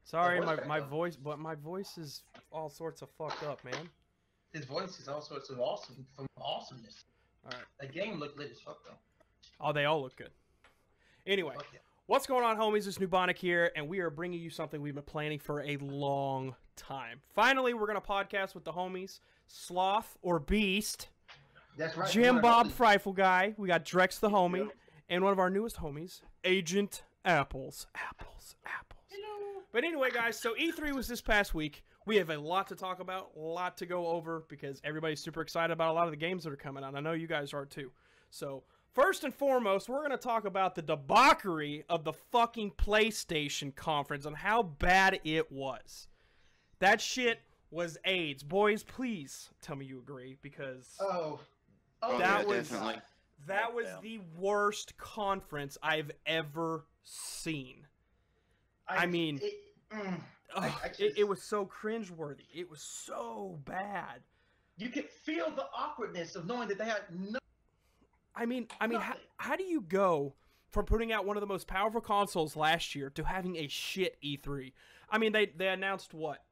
Sorry, my voice is all sorts of fucked up, man. His voice is all sorts of awesomeness. All right. The game looked lit as fuck though. Oh, they all look good. Anyway, Yeah. what's going on, homies? It's Nubonic here, and we are bringing you something we've been planning for a long time. Finally, we're gonna podcast with the homies, Sloth or Beast. That's right. Jim Bob Frifle Guy. We got Drex the homie, and one of our newest homies, Agent Apples. Apples. Hello. But anyway, guys, so E3 was this past week. We have a lot to talk about, a lot to go over, because everybody's super excited about a lot of the games that are coming out. I know you guys are too. So, first and foremost, we're going to talk about the debauchery of the fucking PlayStation conference and how bad it was. That shit was AIDS. Boys, please tell me you agree, because that was the worst conference I've ever seen. It was so cringeworthy. It was so bad. You could feel the awkwardness of knowing that they had no. How do you go from putting out one of the most powerful consoles last year to having a shit E3? I mean, they announced what?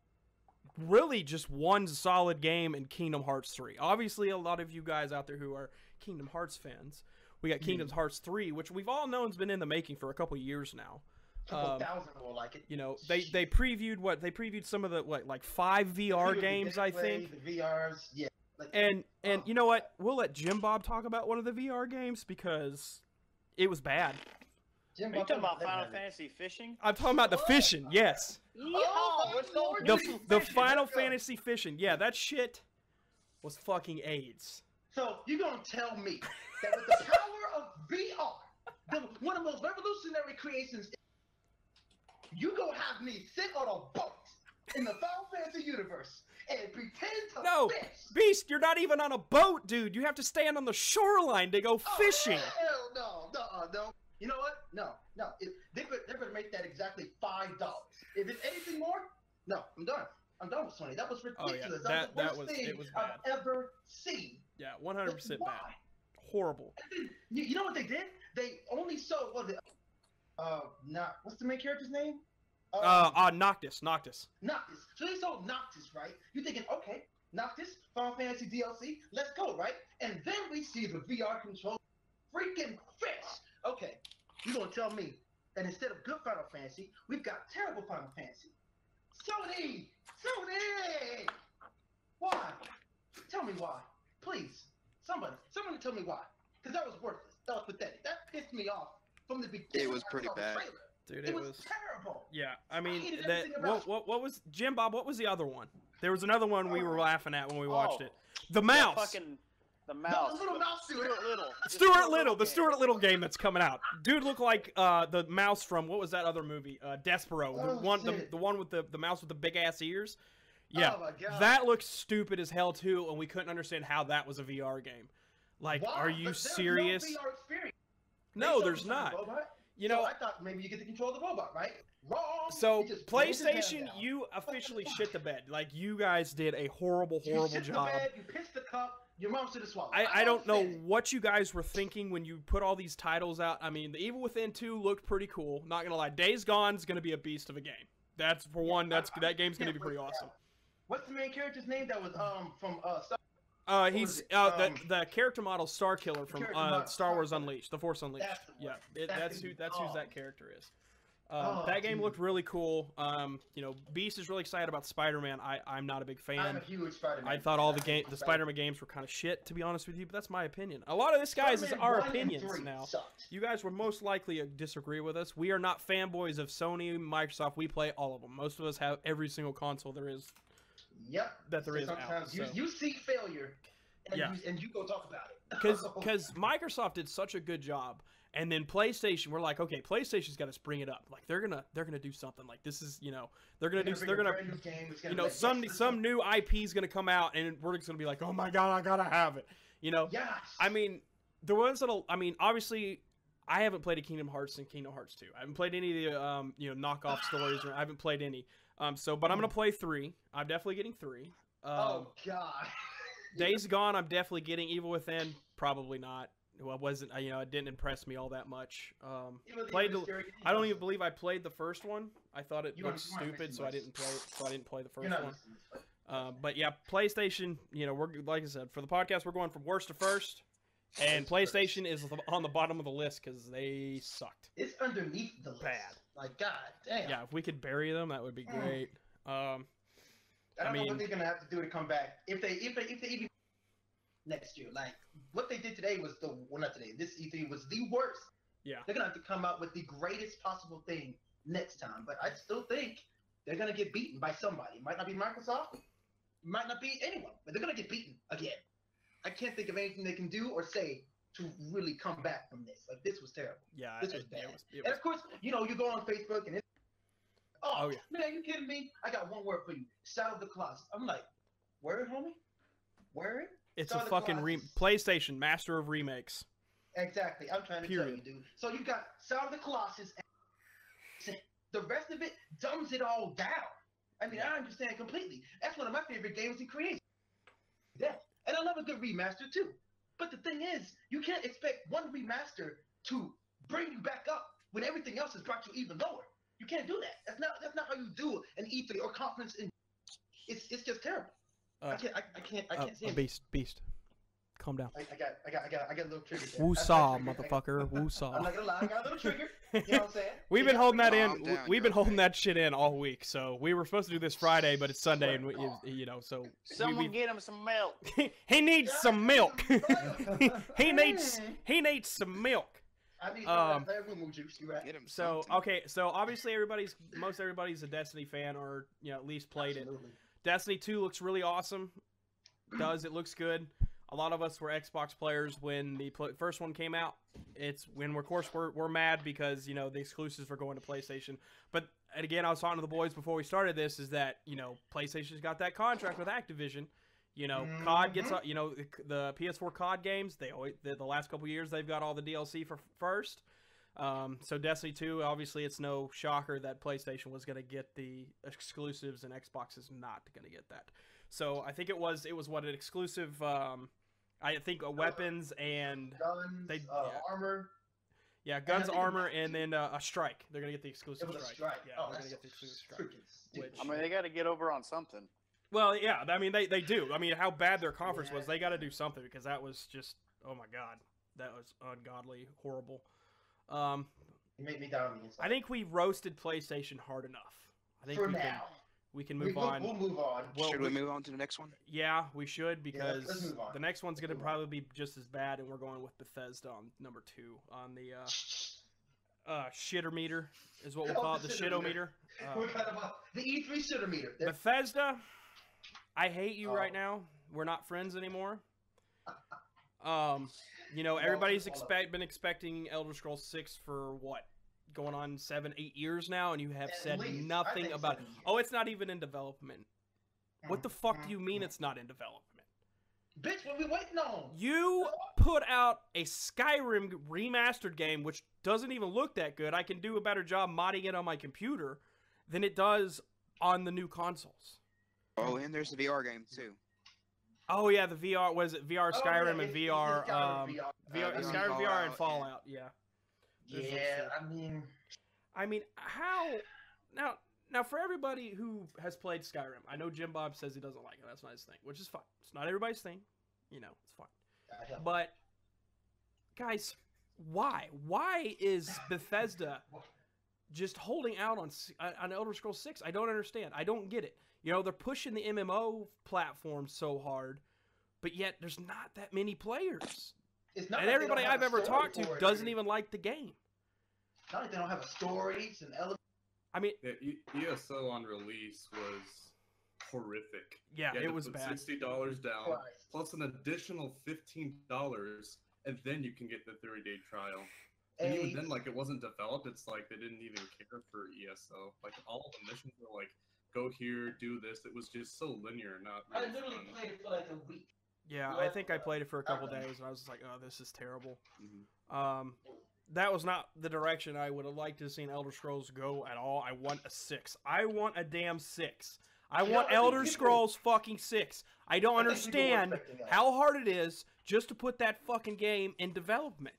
Really just one solid game in Kingdom Hearts 3. Obviously, a lot of you guys out there who are Kingdom Hearts fans, we got Kingdom Hearts 3, which we've all known has been in the making for a couple years now. Couple thousand more like it. You know, they previewed what? They previewed some of the like 5 VR games, I think. The VRs, yeah. And you know what? We'll let Jim Bob talk about one of the VR games because it was bad. Are you talking about Final Fantasy Fishing? I'm talking about the fishing, yes. The Final Fantasy fishing. Yeah, that shit was fucking AIDS. So you're gonna tell me that with the power of VR, one of the most revolutionary creations, you gonna have me sit on a boat in the Final Fantasy universe and pretend to fish? Beast, you're not even on a boat, dude. You have to stand on the shoreline to go fishing. Hell no. You know what? No. They're gonna make that exactly $5. If it's anything more, no, I'm done. I'm done with Sony. That was ridiculous. Oh, yeah. That was the worst thing I've ever seen. Yeah, 100% bad. Horrible. You know what they did? They only showed what's the main character's name? Noctis. Noctis. So they sold Noctis, right? You're thinking, okay, Noctis, Final Fantasy DLC, let's go, right? And then we see the VR control freaking fish. Okay, you're gonna tell me that instead of good Final Fantasy, we've got terrible Final Fantasy. Sony! Why? Tell me why. Please. Somebody tell me why. Because that was worthless. That was pathetic. That pissed me off from the beginning. It was pretty bad. Dude, it was terrible. Yeah, I mean, what was Jim Bob? What was the other one? There was another one we were laughing at when we watched it. The mouse. The mouse. The little mouse, The Stuart Little game that's coming out. Dude looked like the mouse from what was that other movie? Despero. The one with the mouse with the big ass ears. Yeah, oh my God. That looked stupid as hell too, and we couldn't understand how that was a VR game. Like, why? Are you But serious? there's no VR experience. No, there's not. You know, so I thought maybe you get to control the robot, right? Wrong. So PlayStation, you officially shit the bed. Like, you guys did a horrible job. You shit the bed, you pissed the cup, your mom should have swallowed. I don't know what you guys were thinking when you put all these titles out. I mean, the Evil Within 2 looked pretty cool. Not gonna lie, Days Gone's gonna be a beast of a game. That's for one. That game's gonna be pretty awesome. What's the main character's name? That was from he's the character model Star Killer from Star Wars Unleashed, The Force Unleashed. That's who that character is. That game looked really cool. You know, Beast is really excited about Spider-Man. I'm not a big fan. I'm a huge Spider-Man. I thought all the Spider-Man games were kind of shit, to be honest with you, but that's my opinion. A lot of this, guys, is our opinions now. Sucked. You guys will most likely disagree with us. We are not fanboys of Sony, Microsoft. We play all of them. Most of us have every single console there is. Yep. That there is sometimes out. You seek failure, and you go talk about it. Because Microsoft did such a good job. And then PlayStation, we're like, okay, PlayStation's got to bring it up. Like they're gonna do something. Like this is, they're gonna some new IP is gonna come out, and we're just gonna be like, oh my God, I gotta have it. Yes. I mean, the ones that'll. I mean, obviously, I haven't played a Kingdom Hearts and Kingdom Hearts 2. I haven't played any of the knockoff stories. Or I haven't played any. But I'm gonna play 3. I'm definitely getting 3. Oh God. Days Gone, I'm definitely getting. Evil Within, probably not. well, wasn't it didn't impress me all that much. Played I don't even believe I played the first one. I thought it looked stupid, so I didn't play it. So I didn't play the first one. But yeah, PlayStation. We're like I said for the podcast, we're going from worst to first, and PlayStation is on the bottom of the list because they sucked. It's underneath the list. Bad. Like god damn. Yeah, if we could bury them, that would be great. I don't know what they're gonna have to do to come back. If they even next year, like what they did today was this E3 was the worst. Yeah. They're gonna have to come out with the greatest possible thing next time. But I still think they're gonna get beaten by somebody. It might not be Microsoft, it might not be anyone, but they're gonna get beaten again. I can't think of anything they can do or say to really come back from this. Like this was terrible. Yeah, this was bad. It was... And of course, you go on Facebook and it's oh yeah. Man, you kidding me? I got one word for you. Shout out the closet. I'm like, word, homie? Word? It's a fucking PlayStation Master of Remakes. Exactly. I'm trying to tell you, dude. So you got Sound of the Colossus, and the rest of it dumbs it all down. I mean, I understand completely. That's one of my favorite games in creation. Yeah. And I love a good remaster, too. But the thing is, you can't expect one remaster to bring you back up when everything else has brought you even lower. You can't do that. That's not how you do an E3 or conference. It's just terrible. I can't see it. Beast. Calm down. I got a little trigger there. Woo-saw, motherfucker. Woo-saw. I'm not gonna lie, I got a little trigger. You know what I'm saying? We've been holding that in. We've been holding that shit in all week. So we were supposed to do this Friday, but it's Sunday, and so someone get him some milk. He needs some milk. he needs some milk. I need some room juice. You right? So obviously most everybody's a Destiny fan, or at least played it. Destiny 2 looks really awesome. It looks good. A lot of us were Xbox players when the first one came out. We're mad because the exclusives were going to PlayStation. But and again, I was talking to the boys before we started this, is that PlayStation's got that contract with Activision. COD gets the PS4 COD games. The last couple years they've got all the DLC for first. So Destiny 2, obviously, it's no shocker that PlayStation was going to get the exclusives and Xbox is not going to get that. So I think it was what an exclusive. I think weapons and guns, armor. Yeah, guns, armor, and then a strike. They're gonna get the exclusive strike. Yeah, they're gonna get the exclusive strike. They got to get over on something. Well, yeah, I mean they do. I mean, how bad their conference was, they got to do something because that was just oh my god, that was ungodly horrible. You made me down on the inside. I think we roasted PlayStation hard enough. I think we can move on. We'll move on. Should we move on to the next one? Yeah, we should, because let's move on. The next one's going to probably be just as bad, and we're going with Bethesda on number 2 on the shitter meter is what we'll call it, the shitometer. We're talking about the E3 shitter meter. Bethesda, I hate you right now. We're not friends anymore. Everybody's been expecting Elder Scrolls 6 for what? Going on 7-8 years now, and you have said nothing about it. Oh, it's not even in development. What the fuck do you mean it's not in development? Bitch, what we waiting on? You put out a Skyrim remastered game, which doesn't even look that good. I can do a better job modding it on my computer than it does on the new consoles. Oh, and there's the VR game too. Oh yeah, the VR, was it VR Skyrim and VR Skyrim VR and Fallout, yeah. Yeah, I mean, how now for everybody who has played Skyrim, I know Jim Bob says he doesn't like it. That's not his thing, which is fine. It's not everybody's thing, it's fine. But guys, why? Why is Bethesda just holding out on Elder Scrolls 6? I don't understand. I don't get it. They're pushing the MMO platform so hard, but yet there's not that many players. It's not and like everybody I've ever talked to doesn't even like the game. It's not like they don't have a story, it's an element. I mean, ESO on release was horrific. Yeah, it was bad. $60 down, plus an additional $15, and then you can get the 30-day trial. And even then, like, it wasn't developed. It's like they didn't even care for ESO. Like, all of the missions were like, go here, do this. It was just so linear, not really I literally played it for like a week. Yeah, I think I played it for a couple days, and I was just like, oh, this is terrible. That was not the direction I would have liked to have seen Elder Scrolls go at all. I want a 6. I want a damn 6. I You know, want I think Elder people- Scrolls fucking 6. I don't I think people were understand expecting that. how hard it is just to put that fucking game in development.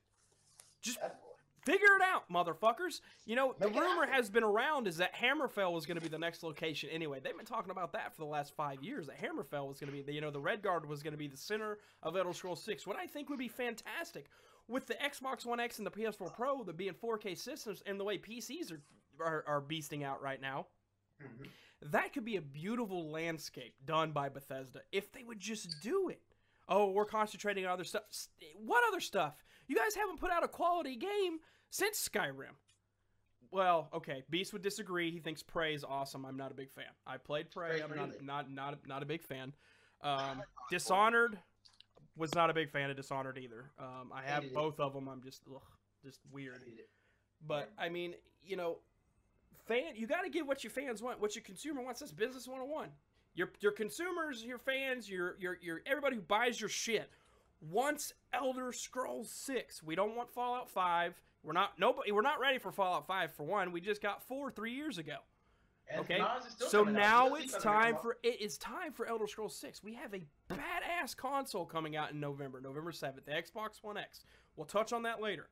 Just That's- figure it out, motherfuckers. You know, the Make it rumor happen. has been around is that Hammerfell was going to be the next location anyway. They've been talking about that for the last 5 years, that Hammerfell was going to be, you know, the Red Guard was going to be the center of Elder Scrolls 6. What I think would be fantastic with the Xbox One X and the PS4 Pro, the being 4K systems, and the way PCs are beasting out right now, Mhm. that could be a beautiful landscape done by Bethesda if they would just do it. Oh, we're concentrating on other stuff. What other stuff? You guys haven't put out a quality game since Skyrim. Well, okay, Beast would disagree. He thinks Prey is awesome. I'm not a big fan. I played Prey. I'm Prey's not a big fan. Dishonored was not a big fan of Dishonored either. I have Hated it. both of them. I'm just weird. I hate it. But I mean, you know, you got to give what your fans want, what your consumer wants. That's business 101. Your consumers, your fans, your everybody who buys your shit wants Elder Scrolls 6. We don't want Fallout 5. We're not ready for Fallout 5 for one. We just got 4 3 years ago. And Okay, Mars is still so coming out. now DLC it's doesn't come time out. for Elder Scrolls 6. We have a badass console coming out in November 7th, the Xbox One X. We'll touch on that later.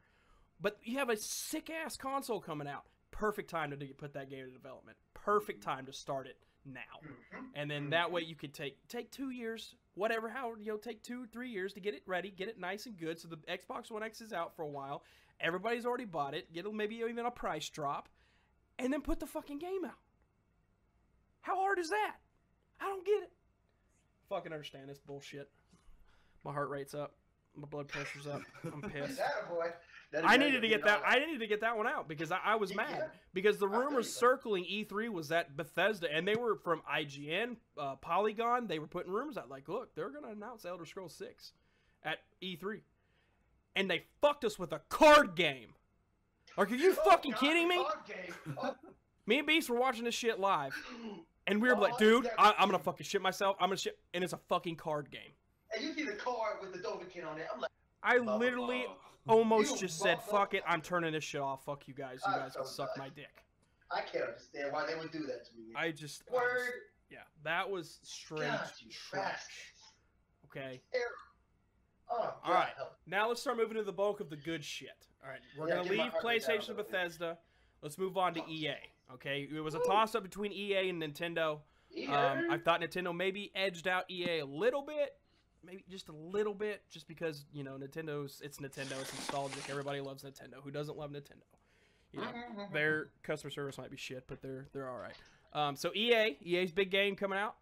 But you have a sick ass console coming out. Perfect time to put that game in development. Perfect time to start it now. Mhm. And then that way you could take 2 years, whatever, how, you know, take 2 3 years to get it ready, get it nice and good. So the Xbox One X is out for a while. Everybody's already bought it. Get maybe even a price drop, and then put the fucking game out. How hard is that? I don't get it. Fucking understand this bullshit. My heart rate's up. My blood pressure's up. I'm pissed. That boy. I needed to get that. I needed to get that one out because I was Yeah. mad because the I feel rumors you. circling E3 was that Bethesda, and they were from IGN, Polygon. They were putting rumors out like, look, they're gonna announce Elder Scrolls 6 at E3, and they fucked us with a card game. Are you fucking God, kidding me? card game. Oh, Me and Beast were watching this shit live, and we were Oh, like, dude, yeah. I'm gonna fucking shit myself. I'm gonna shit, and it's a fucking card game. and you see the card with the Dovahkiin on it. I'm like, I literally Oh. almost You just said, motherfucker. fuck it, I'm turning this shit off. Fuck you guys. You I'm guys can so suck done. my dick. I can't understand why they would do that to me. I just Word. yeah, that was straight God, you trash. bastards. Okay. Oh, God, All right. help. Now let's start moving to the bulk of the good shit. All right, we're Yeah, gonna get my leave heart rate down PlayStation a and little bit. Bethesda. Let's move on to EA. Okay, it was a Woo. toss-up between EA and Nintendo. Yeah. I thought Nintendo maybe edged out EA a little bit, maybe just a little bit, just because you know it's Nintendo, it's nostalgic. Everybody loves Nintendo. Who doesn't love Nintendo? You know, their customer service might be shit, but they're all right. So EA's big game coming out,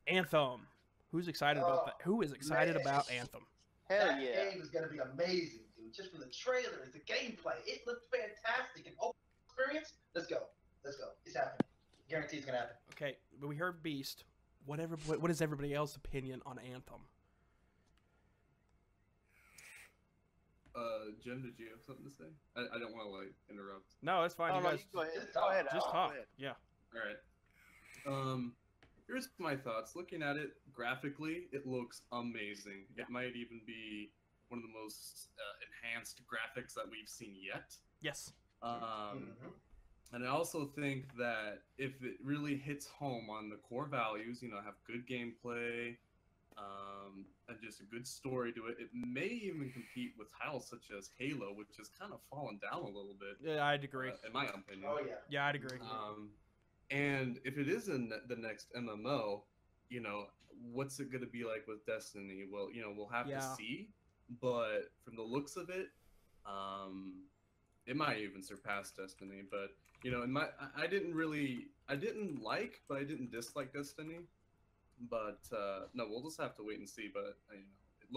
Anthem. Who's excited about that? Who is excited man. about Anthem? Hell that yeah. game is gonna be amazing, dude. Just from the trailers, the gameplay, it looked fantastic. And open experience. Let's go. It's happening. Guarantee it's gonna happen. Okay, but we heard Beast. What is everybody else's opinion on Anthem? Jim, did you have something to say? I don't want to like interrupt. No, it's fine. Oh, you no, guys you go ahead. just Go ahead. just Al, talk. go ahead. Yeah. All right. Here's my thoughts. Looking at it graphically, it looks amazing. Yeah. It might even be one of the most enhanced graphics that we've seen yet. Yes. Mhm. And I also think that if it really hits home on the core values, you know, have good gameplay, and just a good story to it, it may even compete with titles such as Halo, which has kind of fallen down a little bit, Yeah, I'd agree. in my opinion. Oh yeah. Yeah, I'd agree. And if it is in the next MMO, you know, what's it going to be like with Destiny? Well, you know, we'll have Yeah. to see. But from the looks of it, it might even surpass Destiny. But you know, I didn't like, but I didn't dislike Destiny. But no, we'll just have to wait and see. But you know, it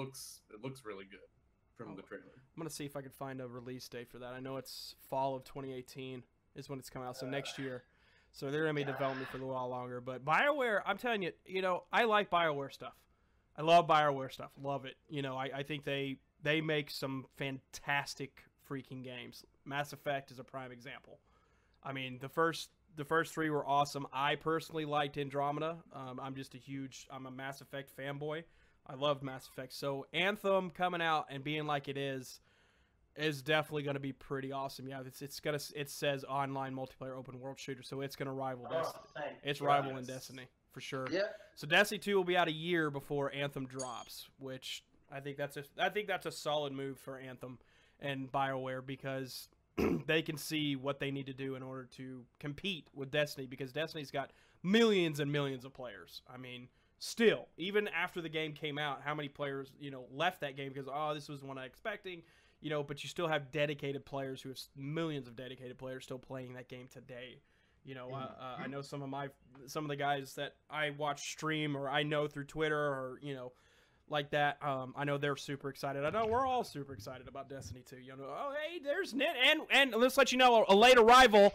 looks really good from the trailer. I'm gonna see if I can find a release date for that. I know it's fall of 2018 is when it's coming out, so next year. So they're gonna be developing for a little while longer. But BioWare, I'm telling you, you know, I like BioWare stuff. I love BioWare stuff. Love it. You know, I think they make some fantastic freaking games. Mass Effect is a prime example. I mean, the first 3 were awesome. I personally liked Andromeda. I'm a Mass Effect fanboy. I loved Mass Effect. So Anthem coming out and being like it is, is definitely going to be pretty awesome. Yeah, it says online multiplayer open world shooter, so it's going to rival Destiny. It's rivaling Destiny for sure. Yeah. So Destiny 2 will be out a year before Anthem drops, which I think that's a solid move for Anthem and BioWare, because they can see what they need to do in order to compete with Destiny, because Destiny's got millions and millions of players. I mean, still, even after the game came out, how many players, left that game because, this was one I expecting, but you still have dedicated players who have millions of dedicated players still playing that game today. I know some of the guys that I watch stream, or I know through Twitter, or, like that. I know they're super excited. I know we're all super excited about Destiny 2. Hey, there's and let's let you know, a late arrival,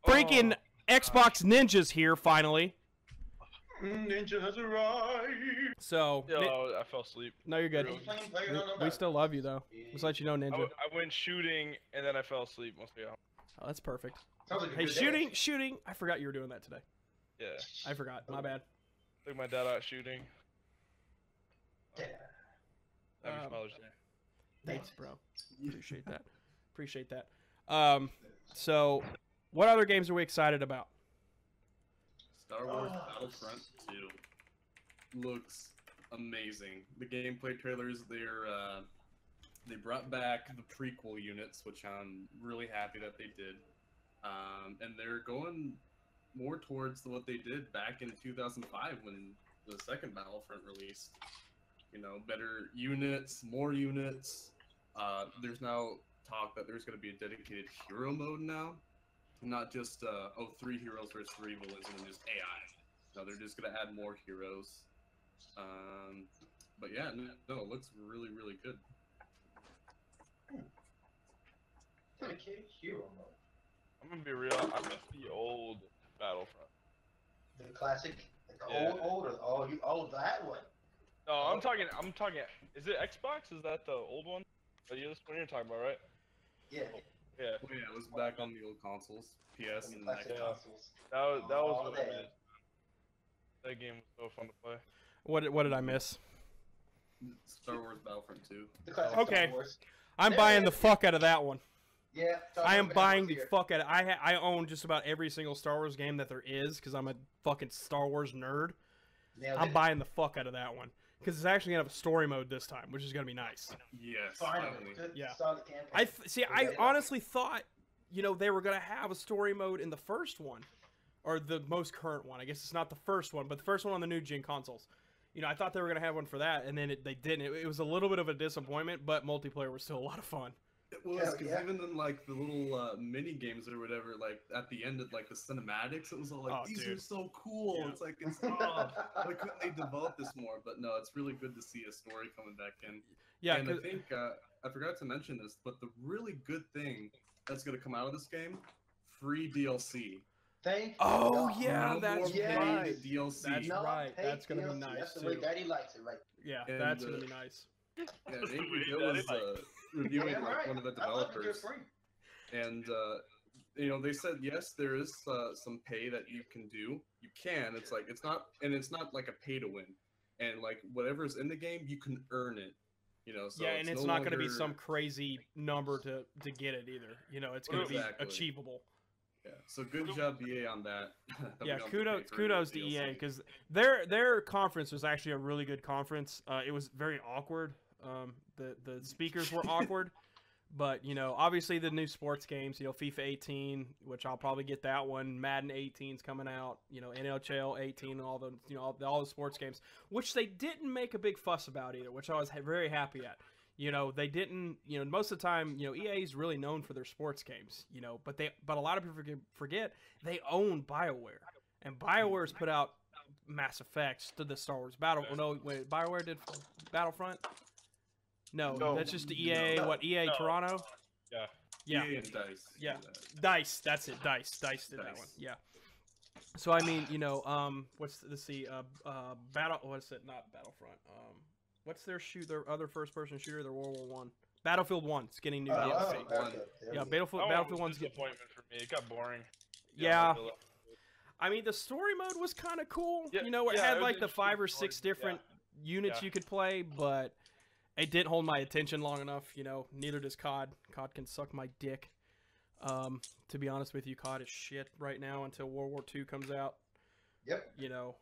freaking Xbox Ninja's here finally. Ninja has arrived. So, I fell asleep. No, you're good. We still love you though. Let's let you know, Ninja. I went shooting and then I fell asleep mostly. Oh, that's perfect. Sounds like a Hey, good shooting. I forgot you were doing that today. Yeah. I forgot. My bad. Took my dad out shooting. day. Happy Father's Day. Thanks, bro. Appreciate that. So, what other games are we excited about? Star Wars Battlefront 2 looks amazing. The gameplay trailers, they brought back the prequel units, which I'm really happy that they did. And they're going more towards what they did back in 2005 when the second Battlefront released. Better units, more units. There's now talk that there's going to be a dedicated hero mode now. Not just, 3 heroes versus 3 villains and then just AI. No, they're just going to add more heroes. But yeah, no, it looks really, really good. Dedicated hero mode. I'm gonna be real. I miss the old Battlefront. The classic, like Yeah. old that one. No, I'm talking. Is it Xbox? Is that the old one? Are you this one you're talking about, right? Yeah. Yeah. Oh, yeah, it was back on the old consoles, PS and Classic Yeah. consoles. That was Oh, what I damn. did. That game was so fun to play. What did I miss? Star Wars Battlefront 2. The classic Okay. Star Wars. I'm There buying it the is. fuck out of that one. Yeah. Star I am Wars buying the here. fuck out of I own just about every single Star Wars game that there is, because I'm a fucking Star Wars nerd. Nailed I'm it. buying the fuck out of that one, because it's actually gonna have a story mode this time, which is gonna be nice. Yes, Finally. finally. Good, Yeah. solid campaign. I honestly thought, they were gonna have a story mode in the first one, or the most current one. I guess it's not the first one, but the first one on the new gen consoles. I thought they were gonna have one for that, and then they didn't. It was a little bit of a disappointment, but multiplayer was still a lot of fun. It was, Hell because yeah. even in, like, the little mini games or whatever, like, at the end of, like, the cinematics, it was all like, Oh, these dude. are so cool. Yeah. It's like, why couldn't they develop this more? But no, it's really good to see a story coming back in. Yeah, And I 'cause- think, I forgot to mention this, but the really good thing that's going to come out of this game, free DLC. Thank Oh, God. yeah, No that's more yeah. paid right. DLC. That's No right. paid That's gonna be DLC. nice, That's the way too. Daddy likes it, right? Yeah, And, that's gonna be nice. Yeah, That's the Nate way Gill that was it reviewing Yeah, like, right. one of the I love it, developers. you're free. And they said yes, there is some pay that you can do. You can. It's like it's not like a pay to win. And like whatever's in the game, you can earn it. So Yeah, and it's no not going to be longer- some crazy number to get it either. It's going to be Exactly. achievable. Yeah. So good job, BA, on that. that we Yeah, don't have to pay for kudos to DLC. EA, because their conference was actually a really good conference. It was very awkward. The speakers were awkward, but obviously the new sports games, FIFA 18, which I'll probably get that one. Madden 18's coming out. NHL 18 and all the all the sports games, which they didn't make a big fuss about either, which I was very happy at. They didn't. Most of the time, EA is really known for their sports games. But a lot of people forget they own BioWare, and BioWare's put out Mass Effects to the Star Wars Battle. No, wait, BioWare did Battlefront. No, No. that's just EA. No. What EA No. Toronto? Yeah. Yeah, EA and DICE. Yeah. do that. Dice. That's it. Dice did that Dice. one. Yeah. So I mean, what's Battle? What's it? Not Battlefront. What's their other first-person shooter? Their World War One. Battlefield 1's getting new DLC. Battlefield. Yeah, Yeah. Battlefield That one was 1's a disappointment for me. It got boring. Yeah. Yeah. I mean, the story mode was kind of cool. Yeah, It yeah, had it was like the interesting 5 or story, 6 different units Yeah. you could play, but it didn't hold my attention long enough. You know, neither does COD. COD can suck my dick. To be honest with you, COD is shit right now until World War II comes out. Yep. You know,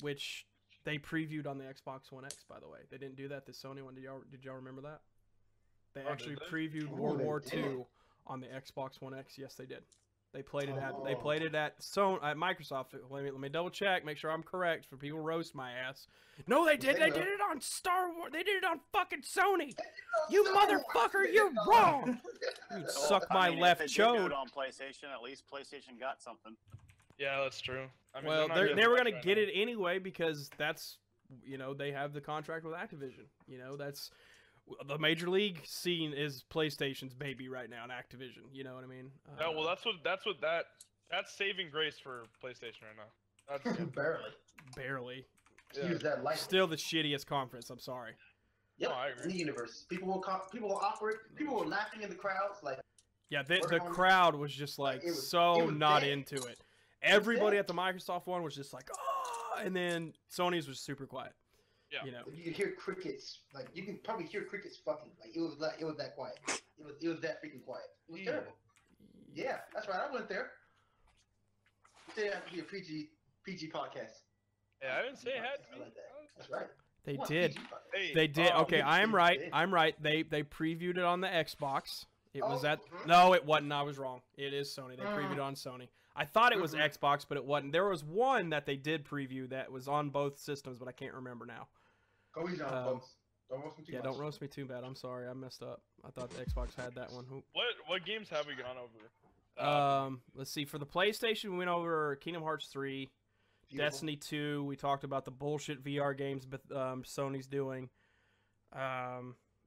which they previewed on the Xbox One X, by the way. They didn't do that this Sony one. Did y'all remember that? They actually previewed World War II on the Xbox One X. Yes, they did. They played it at Microsoft. Let me double check, make sure I'm correct for people roast my ass. No, they did. They did it on Star Wars. They did it on fucking Sony. You motherfucker, you're wrong. You'd suck my left if they did do chode. it on PlayStation, at least PlayStation got something. Yeah, that's true. I mean, Well, they're not they were getting gonna much get right it anyway because that's, you know, they have the contract with Activision. You know, that's the Major League scene is PlayStation's baby right now, and Activision. You know what I mean? now. Yeah, well, that's saving grace for PlayStation right now. That's Barely. barely. Yeah. Use that light. Still the shittiest conference. I'm sorry. Yep. No, I In agree. the universe, people were awkward. People were laughing in the crowds. Like, Yeah, the Working on it. crowd was just like It was- so it was not dead. into it. Everybody dead. at the Microsoft one was just like, oh, and then Sony's was super quiet. Yeah. You know. you could hear crickets. Like, you can probably hear crickets fucking. Like, it was that quiet. It was that freaking quiet. It was terrible. Yeah, that's right. I went there. It had to be a PG podcast. Yeah, I didn't say it had to I be. like that. That's right. They Come on, did. PG podcast. Hey, They did. Okay, yeah, I am they right. did. I'm right. They previewed it on the Xbox. It was Oh, at mhm. no, it wasn't. I was wrong. It is Sony. They previewed it on Sony. I thought it was Mhm. Xbox, but it wasn't. There was one that they did preview that was on both systems, but I can't remember now. Go easy on Um, folks. Don't roast me too Yeah, much. don't roast me too bad. I'm sorry. I messed up. I thought the Xbox had that one. what games have we gone over? Let's see. For the PlayStation, we went over Kingdom Hearts 3, Beautiful. Destiny 2. We talked about the bullshit VR games, but Sony's doing.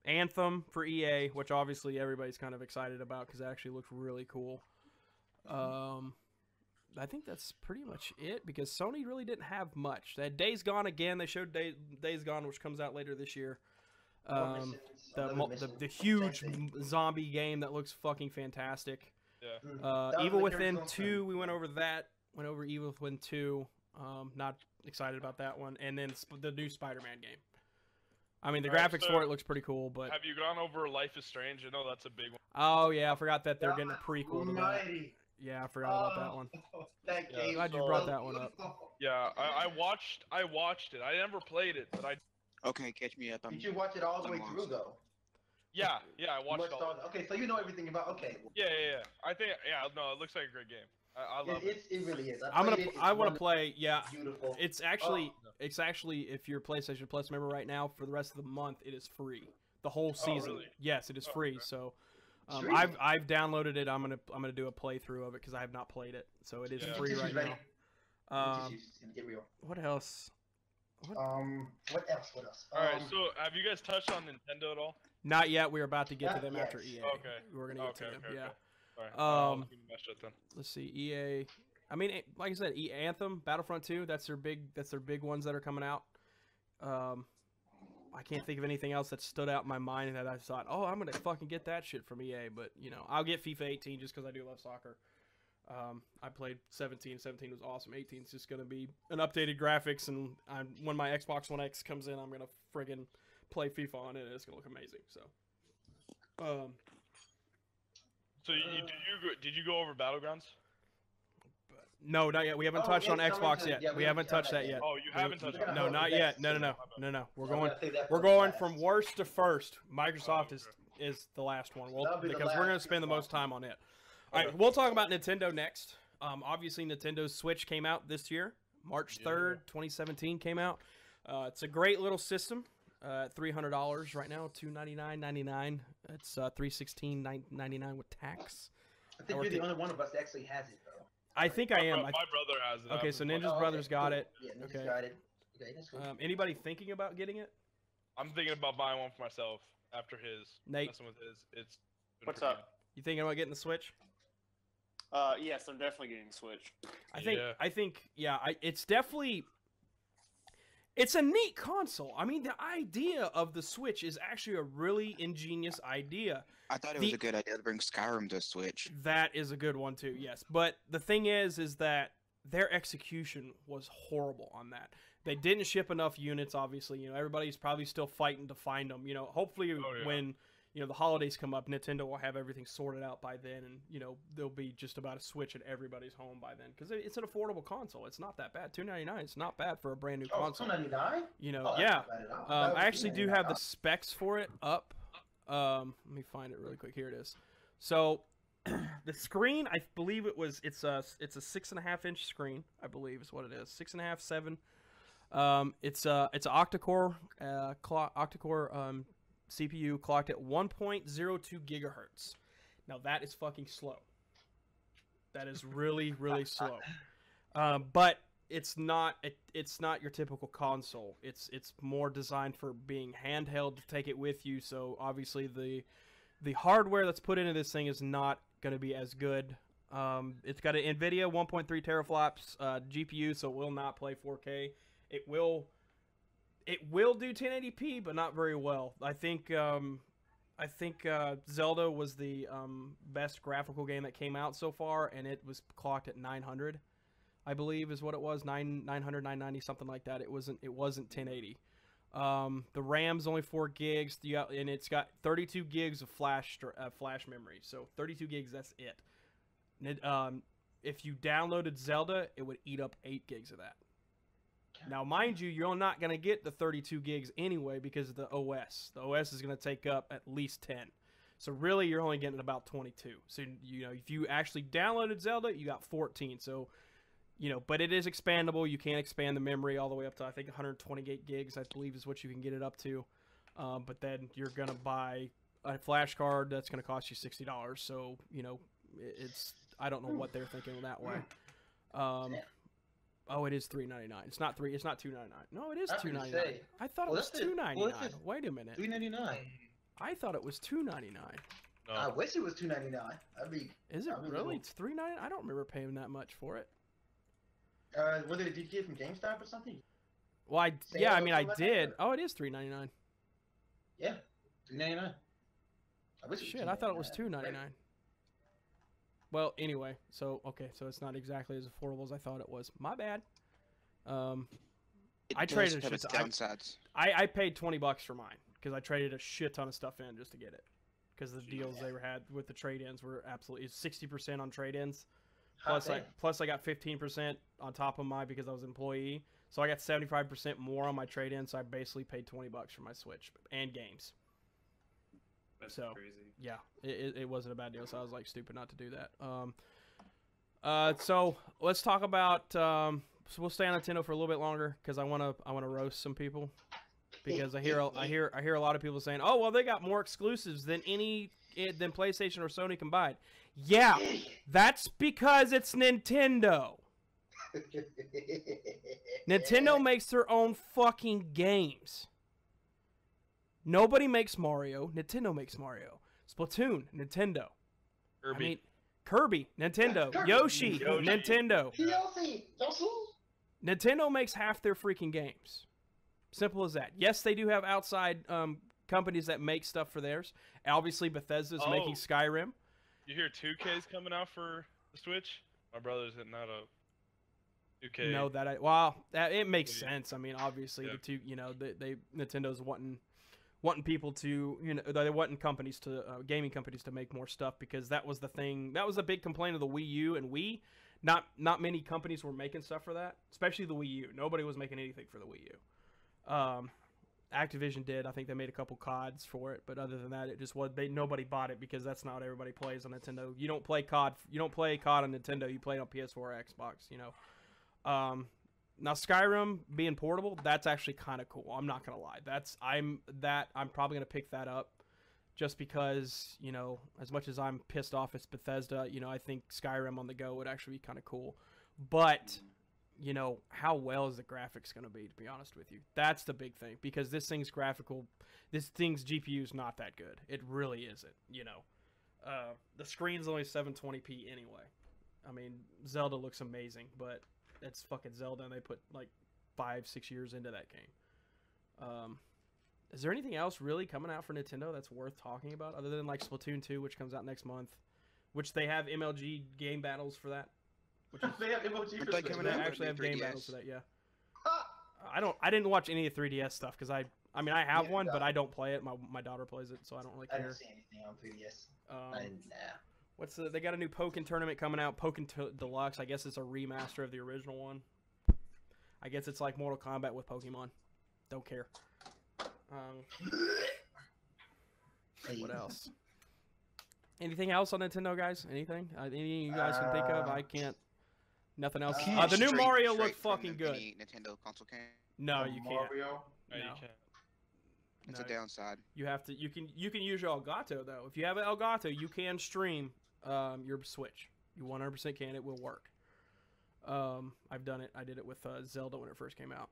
Anthem for EA, which obviously everybody's kind of excited about because it actually looks really cool. I think that's pretty much it because Sony really didn't have much. They had Days Gone again. They showed Days Gone, which comes out later this year. More missions, another mission, The huge same thing. zombie game that looks fucking fantastic. Yeah. Mhm. That was Evil the Within Killzone 2, we went over that. Went over Evil Within 2. Not excited about that one. And then the new Spider-Man game. I mean, the Alright, graphics so- for it looks pretty cool, but Have you gone over Life is Strange? I know that's a big one. oh yeah, I forgot that they're getting a prequel to that. Almighty. Yeah, I forgot about that one. That Yeah. game. Glad you was brought so that one up. beautiful. Yeah, I watched it. I never played it, but I Okay, catch me up. Did you watch it all the way I'm through lost. though? yeah I You watched all. Okay, so you know everything about. Okay, Yeah. I think no, it looks like a great game. I love it. it really is. I want to play. Yeah, Beautiful. it's actually if you're a PlayStation Plus member right now for the rest of the month, it is free. The whole season. really? Yes, it is Oh, free. okay. So Sweet. I've downloaded it. I'm gonna do a playthrough of it because I have not played it. So it is Yeah. free right Ready. now. It's gonna get real. What else? What else? What else? All right, so have you guys touched on Nintendo at all? Not yet. We're about to get to Not them yet. after EA. Okay. We're gonna get to them. Yeah. Okay. All right. Um, I'll give you my shit then. Let's see. EA. I mean, like I said, Anthem, Battlefront 2. That's their big ones that are coming out. I can't think of anything else that stood out in my mind that I thought, oh, I'm gonna fucking get that shit from EA. But you know, I'll get FIFA 18 just because I do love soccer. I played 17. 17 was awesome. 18 is just gonna be an updated graphics, and when my Xbox One X comes in, I'm gonna friggin' play FIFA on it. And it's gonna look amazing. So, So did you go over Battlegrounds? no, not yet. We haven't Oh, touched on it's coming Xbox to- yet. yeah, we we haven't haven't done touched that that yet. yet. Oh, you haven't touched on it. No, not yet. No. We're going. gonna save that We're for going last. from worst to first. Microsoft okay. is the last one. That'll be the Because we're going to last spend the one. most time on it. All right, Okay. we'll talk about Nintendo next. Obviously, Nintendo's Switch came out this year. March 3rd, 2017 came out. It's a great little system. $300 right now, $299.99. It's $316.99 with tax. I think you're the only one of us that actually has it, though. I think I am. My brother has it. Okay, so I'm- Ninja's Brothers got cool. it. Yeah, Ninja's Okay. got it. Okay, that's cool. Anybody thinking about getting it? I'm thinking about buying one for myself after his. Nate? Messing with his. It's. been What's pretty up? You thinking about getting the Switch? Yes, I'm definitely getting Switch. It's definitely it's a neat console. I mean, the idea of the Switch is actually a really ingenious idea. I thought it was a good idea to bring Skyrim to Switch. That is a good one too, yes. But the thing is that their execution was horrible on that. They didn't ship enough units, obviously. You know, everybody's probably still fighting to find them. You know, hopefully when, you know, the holidays come up, Nintendo will have everything sorted out by then, and, you know, there'll be just about a Switch at everybody's home by then, because it's an affordable console. It's not that bad. $299, it's not bad for a brand new console. $299? You know, Oh, yeah. I I actually do have the specs for it up. Let me find it really quick. Here it is. So, the screen, I believe it's a 6.5-inch screen, I believe is what it is. 6.5, 7. It's an octa-core CPU clocked at 1.02 gigahertz. Now that is fucking slow. That is really, really slow. But it's not your typical console. It's more designed for being handheld to take it with you. So obviously the hardware that's put into this thing is not going to be as good. It's got an NVIDIA 1.3 teraflops GPU, so it will not play 4K. It will do 1080p, but not very well. I think Zelda was the best graphical game that came out so far, and it was clocked at 900, I believe is what it was, 900, 990, something like that. It wasn't 1080. The RAM's only 4 gigs, and it's got 32 gigs of flash memory. So 32 gigs, that's it. If you downloaded Zelda, it would eat up 8 gigs of that. Now, mind you, you're not going to get the 32 gigs anyway because of the OS. The OS is going to take up at least 10. So really, you're only getting about 22. So, you know, if you actually downloaded Zelda, you got 14. So, you know, but it is expandable. You can expand the memory all the way up to, I think, 128 gigs, I believe, is what you can get it up to. But then you're going to buy a flash card that's going to cost you $60. So, you know, I don't know what they're thinking that way. Oh, it is $399. It's not $299. No, it is $299. I thought it was $299. Wait a minute. $399. I thought it was $299. No. I wish it was $299. Is it really? It's $399. I don't remember paying that much for it. Was it a DK from GameStop or something? Well, I did. Oh, it is $399. Yeah, $399. Shit, I thought it was $299. Well, anyway, so it's not exactly as affordable as I thought it was. My bad. I traded a shit ton. I paid $20 for mine because I traded a shit ton of stuff in just to get it. Because the deals they had with the trade-ins were absolutely 60% on trade-ins. Plus I got 15% on top of mine because I was an employee. So I got 75% more on my trade-in. So I basically paid $20 for my Switch and games. That's crazy. Yeah, it wasn't a bad deal. So I was like stupid not to do that. So let's talk about. So we'll stay on Nintendo for a little bit longer because I wanna roast some people because I hear a lot of people saying, oh well, they got more exclusives than PlayStation or Sony combined. Yeah, that's because it's Nintendo. Nintendo makes their own fucking games. Nobody makes Mario. Nintendo makes Mario. Splatoon, Nintendo. Kirby, Nintendo. Kirby. Yoshi, Nintendo. Yoshi. Nintendo makes half their freaking games. Simple as that. Yes, they do have outside companies that make stuff for theirs. Obviously, Bethesda's making Skyrim. You hear 2K's coming out for the Switch? My brother's hitting out a 2K. No, it makes sense. I mean, obviously, the two, Nintendo's wanting people to, they're wanting companies to, gaming companies to make more stuff because that was the thing. That was a big complaint of the Wii U and Wii. Not many companies were making stuff for that, especially the Wii U. Nobody was making anything for the Wii U. Activision did. I think they made a couple CODs for it, but other than that, it just was nobody bought it because that's not what everybody plays on Nintendo. You don't play COD. You don't play COD on Nintendo. You play it on PS4 or Xbox. Now Skyrim being portable, that's actually kind of cool. I'm not gonna lie. I'm probably gonna pick that up, just because as much as I'm pissed off at Bethesda, I think Skyrim on the go would actually be kind of cool. But how well is the graphics gonna be? To be honest with you, that's the big thing because this thing's GPU is not that good. It really isn't. The screen's only 720p anyway. I mean, Zelda looks amazing, but it's fucking Zelda, and they put like 5-6 years into that game. Is there anything else really coming out for Nintendo that's worth talking about other than like Splatoon 2, which comes out next month, which they have MLG game battles for that? Which is, they have MLG for they Splatoon. actually have game battles for that, yeah. I didn't watch any of 3DS stuff because I mean I have Yeah, one, no. but I don't play it. My daughter plays it, so I don't really I care. didn't see anything on 3DS. Um, Nah. they got a new Pokken tournament coming out, Pokken Deluxe. I guess it's a remaster of the original one. I guess it's like Mortal Kombat with Pokemon. Don't care. What else? Anything else on Nintendo, guys? Anything? Anything you guys can think of? I can't. Nothing else. Can you The new stream Mario straight looked from fucking the good. mini Nintendo console can? No, you can't. Mario. No, you No. can't. It's No. a downside. You have to. You can use your Elgato though. If you have an Elgato, you can stream your Switch. You 100% can. It will work. I've done it. I did it with Zelda when it first came out.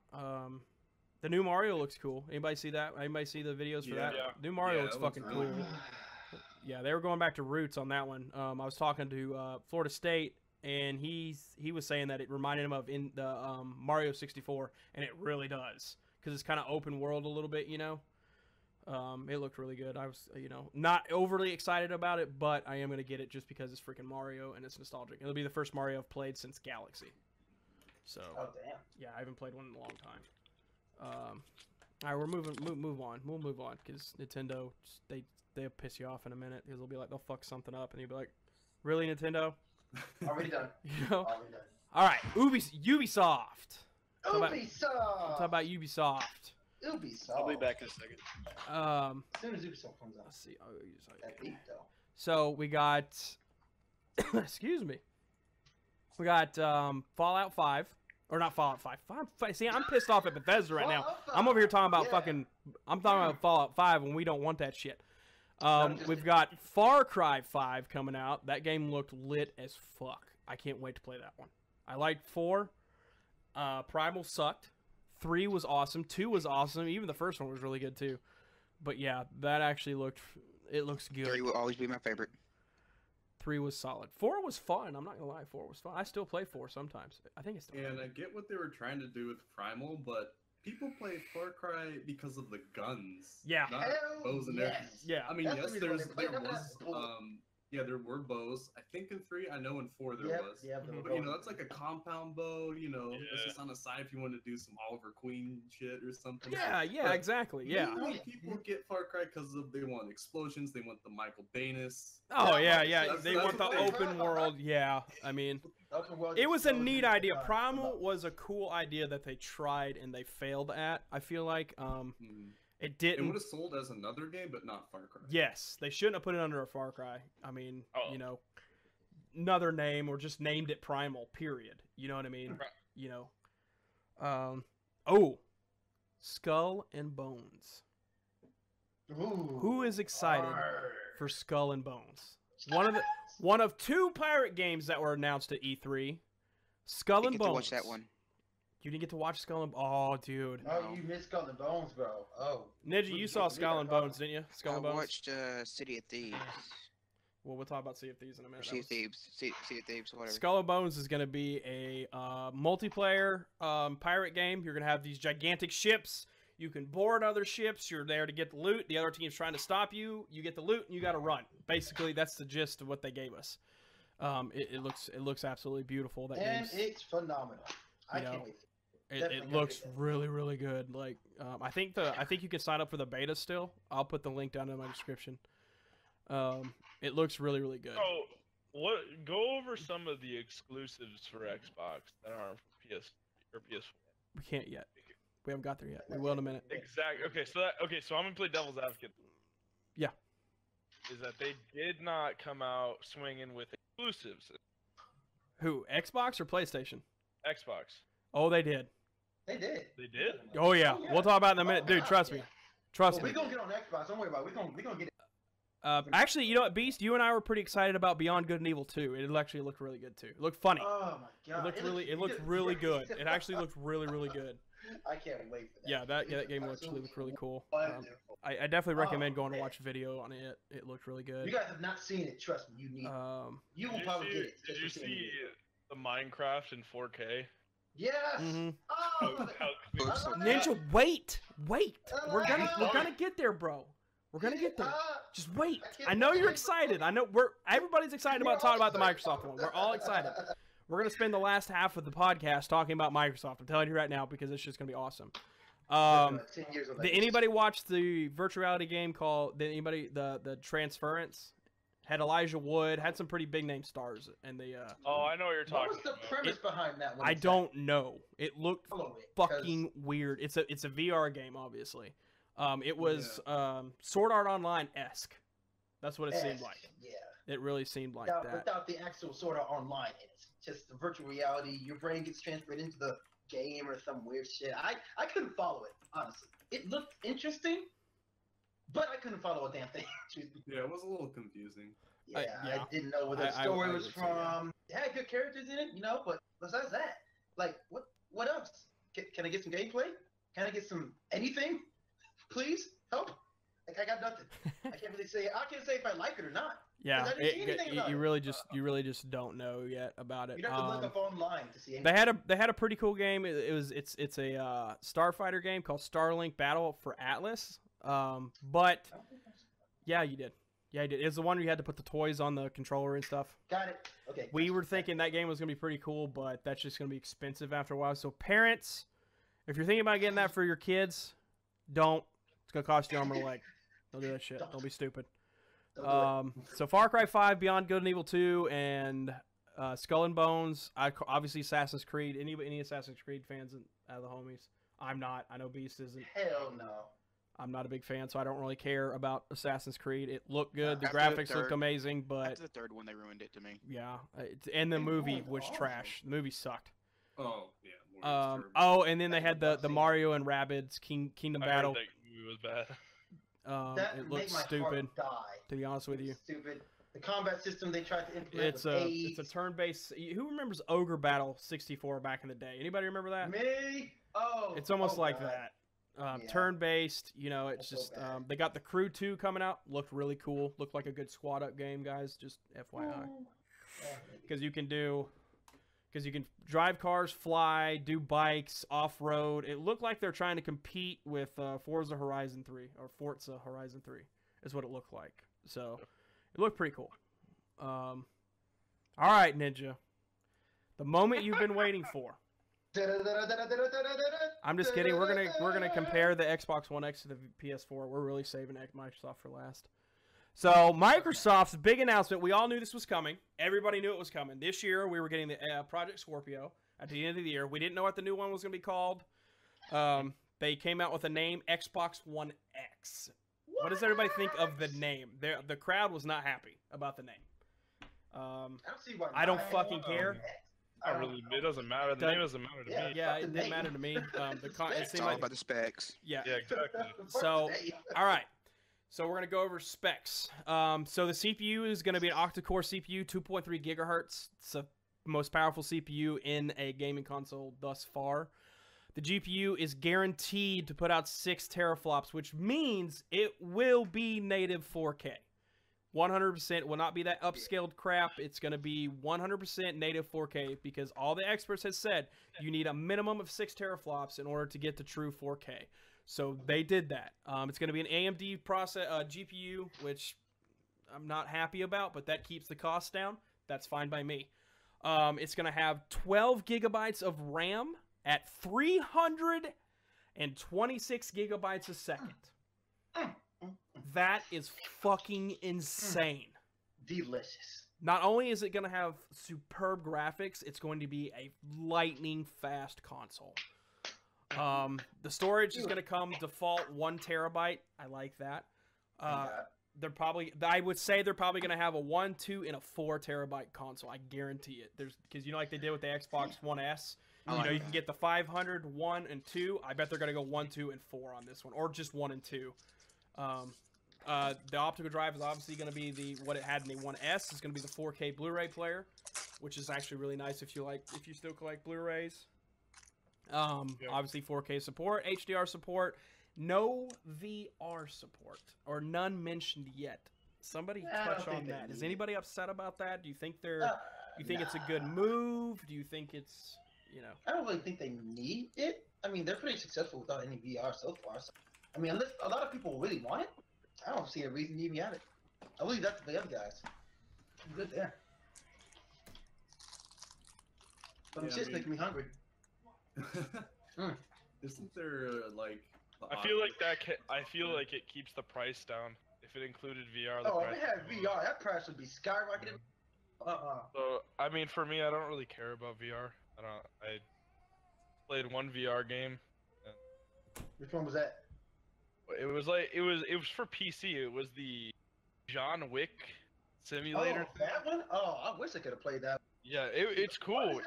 The new Mario looks cool. Anybody see that? Anybody see the videos for that? Yeah. New Mario Yeah, looks it looks fucking really cool. cool. Yeah, they were going back to roots on that one. I was talking to Florida State, and he was saying that it reminded him of in the Mario 64, and it really does because it's kind of open world a little bit, you know. It looked really good. I was, not overly excited about it, but I am gonna get it just because it's freaking Mario and it's nostalgic. It'll be the first Mario I've played since Galaxy. So Oh damn. yeah, I haven't played one in a long time. All right, we're move on. We'll move on because Nintendo they'll piss you off in a minute because they'll be like they'll fuck something up and you'll be like, really Nintendo? Already done. You know? Already done. All right, Ubisoft. Talk about- Ubisoft. Talk about Ubisoft. Ubisoft. I'll be back in a second. As soon as Ubisoft comes out. Let's see. That beat though. So we got, excuse me, we got Fallout 5, or not Fallout 5. See, I'm pissed off at Bethesda right now. I'm over here talking about I'm talking about Fallout 5 when we don't want that shit. We've got Far Cry 5 coming out. That game looked lit as fuck. I can't wait to play that one. I liked 4. Primal sucked. 3 was awesome. 2 was awesome. Even the first one was really good too. But yeah, that actually looks good. 3 will always be my favorite. 3 was solid. 4 was fun. I'm not gonna lie, 4 was fun. I still play 4 sometimes. I think it's still And fun. I get what they were trying to do with Primal, but people play Far Cry because of the guns. Yeah. Not Hell bows and yes. arrows. Yeah. I mean, That's the yes, reason why there they play was, them. there were bows. I think in 3, I know in 4 there was. Yeah, Mhm. But, that's like a compound bow, It's Yeah. just on the side if you want to do some Oliver Queen shit or something. Yeah, But exactly. Yeah. mainly people get Far Cry because they want explosions, they want the Michael Bayness. Oh yeah, That's- They that's want the what they- open world. Yeah. I mean, Open world it was a explosion. neat idea. Primal was a cool idea that they tried and they failed at. I feel like it It would didn't. have sold as another game, but not Far Cry. Yes, they shouldn't have put it under a Far Cry. I mean, Oh. Another name or just named it Primal. Period. You know what I mean? Right. Skull and Bones. Ooh. Who is excited Arr. for Skull and Bones? One of 2 pirate games that were announced at E3. Skull I and get Bones. to watch that one. You didn't get to watch Skull and Oh, dude. Oh, you missed Skull and Bones, bro. Oh. Ninja, you saw Skull and Bones, didn't you? Skull I and Bones. watched City of Thieves. Well, we'll talk about Sea of Thieves in a minute. Sea of Thieves. Sea of Thieves, whatever. Skull and Bones is going to be a multiplayer pirate game. You're going to have these gigantic ships. You can board other ships. You're there to get the loot. The other team's trying to stop you. You get the loot, and you got to run. Basically, that's the gist of what they gave us. It looks absolutely beautiful. That And game's, it's phenomenal. I You know, can't wait. it definitely gotta looks get that. really, really good. Like I think you can sign up for the beta still. I'll put the link down in my description. It looks really, really good. So, go over some of the exclusives for Xbox that are for PS or PS4. We can't yet. We haven't got there yet. We will in a minute. Exactly. So I'm gonna play devil's advocate. Yeah. Is that they did not come out swinging with exclusives. Who? Xbox or PlayStation? Xbox. Oh, they did. They did. They did? Oh yeah. We'll talk about it in a minute, dude. Trust me. Trust Well, me. we're gonna get on Xbox. Don't worry about it. We're gonna get it. Actually, you know what, Beast? You and I were pretty excited about Beyond Good and Evil 2. It actually looked really good too. It looked funny. Oh my god. It looked really good. It actually looked really, really good. I can't wait for that. Yeah, that game actually looked really cool. Wonderful. I definitely recommend Oh, going to man. watch a video on it. It looked really You good. guys have not seen it. Trust me, you need. You will probably get it. Did just you for seeing see it. the Minecraft in 4K? Yes. Mhm. Oh, Looks I love Ninja, wait. We're gonna Sorry. get there, bro. We're gonna get there. Ah, Just wait. I can't I know you're believe- excited. I know everybody's excited about talking about the Microsoft one. We're all excited. We're gonna spend the last half of the podcast talking about Microsoft. I'm telling you right now because it's just gonna be awesome. 10 years of Did age. anybody watch the virtual reality game called? Did anybody the Transference? Had Elijah Wood, had some pretty big name stars, and the. Oh, I know what you're What talking was the about. premise behind that one? I don't know. It looked Follow it, 'cause- fucking weird. It's a VR game, obviously. It was Sword Art Online esque. That's what it seemed like. Yeah. It really seemed like Without, that. without the actual sort of online in it. Just the virtual reality, your brain gets transferred into the game or some weird shit. I couldn't follow it, honestly. It looked interesting, but I couldn't follow a damn thing. Yeah, it was a little confusing. Yeah, yeah. I didn't know where the I story was would say, yeah. from. It had good characters in it, but besides that, like, what else? Can I get some gameplay? Can I get some anything? Please help. Like, I got nothing. I can't really say. I can't say if I like it or not. Yeah, 'Cause I didn't see anything about you it. really just don't know yet about it. You'd have to look up online to see anything. They had a pretty cool game. It's a Starfighter game called Starlink Battle for Atlas. But yeah, you did. Yeah, you did. It's the one where you had to put the toys on the controller and stuff. Got it. Okay. We gotcha. were thinking that game was gonna be pretty cool, but that's just gonna be expensive after a while. So parents, if you're thinking about getting that for your kids, don't. It's gonna cost you arm and a leg. Don't do that shit. Don't be stupid. Don't do it. So Far Cry 5, Beyond Good and Evil 2, and Skull and Bones. Obviously Assassin's Creed. Any Assassin's Creed fans out of the homies? I'm not. I know Beast isn't. Hell no. I'm not a big fan, so I don't really care about Assassin's Creed. It looked good. The After the graphics looked third- amazing, but After the third one, they ruined it to me. yeah. And the movie was was awesome. trash. The movie sucked. Oh yeah. more disturbing. Oh, and then they I had did not the see it. Mario and Rabbids Kingdom I Battle. heard that movie was bad. That It made looks my stupid, heart die. to be honest with you. Stupid. The combat system they tried to implement It's was a AIDS. turn-based. Who remembers Ogre Battle 64 back in the day? Anybody remember that? Me? Oh. It's almost oh like God. that. Yeah. Turn-based. It's That's so just bad. they got the Crew 2 coming out. Looked really cool. Looked like a good squad-up game, guys. Just FYI, Yeah, maybe. because you can drive cars, fly, do bikes, off-road. It looked like they're trying to compete with Forza Horizon 3 or Forza Horizon 3 is what it looked like. So it looked pretty cool. All right, Ninja. The moment you've been waiting for. I'm just kidding. We're gonna compare the Xbox One X to the PS4. We're really saving Microsoft for last. So Microsoft's big announcement. We all knew this was coming. Everybody knew it was coming. This year we were getting the Project Scorpio at the end of the year. We didn't know what the new one was gonna be called. They came out with a name, Xbox One X. What does everybody think of the name? The crowd was not happy about the name. I don't see why I don't not. fucking care. Not really. It doesn't matter. The name doesn't matter to Yeah. me. Yeah, Fuck it the didn't name. matter to me. It It's seemed all like about the specs. yeah. Yeah, exactly. So, all right. So we're gonna go over specs. So the CPU is gonna be an octa-core CPU, 2.3 gigahertz. It's the most powerful CPU in a gaming console thus far. The GPU is guaranteed to put out 6 teraflops, which means it will be native 4K. 100% will not be that upscaled crap. It's going to be 100% native 4K because all the experts have said you need a minimum of 6 teraflops in order to get to true 4K. So they did that. It's going to be an AMD GPU, which I'm not happy about, but that keeps the cost down. That's fine by me. It's going to have 12 gigabytes of RAM at 326 gigabytes a second. That is fucking insane. Delicious. Not only is it going to have superb graphics, it's going to be a lightning fast console. The storage is going to come default 1 terabyte. I like that. I would say they're probably going to have a 1, 2, and a 4 terabyte console. I guarantee it. Because like they did with the Xbox One S. You can get the 500, 1, and 2. I bet they're going to go 1, 2, and 4 on this one, or just 1 and 2. The optical drive is obviously going to be what it had in the 1S. It's going to be the 4K Blu-ray player, which is actually really nice if you still collect Blu-rays. Obviously 4K support, HDR support, no VR support, or none mentioned yet. Somebody touch on that. Is anybody upset about that? Do you think it's a good move? Do you think it's I don't really think they need it. I mean, they're pretty successful without any VR so far. So, I mean, unless a lot of people really want it, I don't see a reason to even have it. I believe that's the other guys. I'm good there. Some Yeah, I shit's mean- making me hungry. Isn't there like? the I feel like Oculus- I feel like it keeps the price down. If it included VR, the Oh, if price it had would go up. VR, that price would be skyrocketing. So I mean, for me, I don't really care about VR. I played one VR game. Which one was that? It was like it was for PC. It was the John Wick simulator. Oh, that one? Oh, I wish I could have played that. Yeah, it's cool.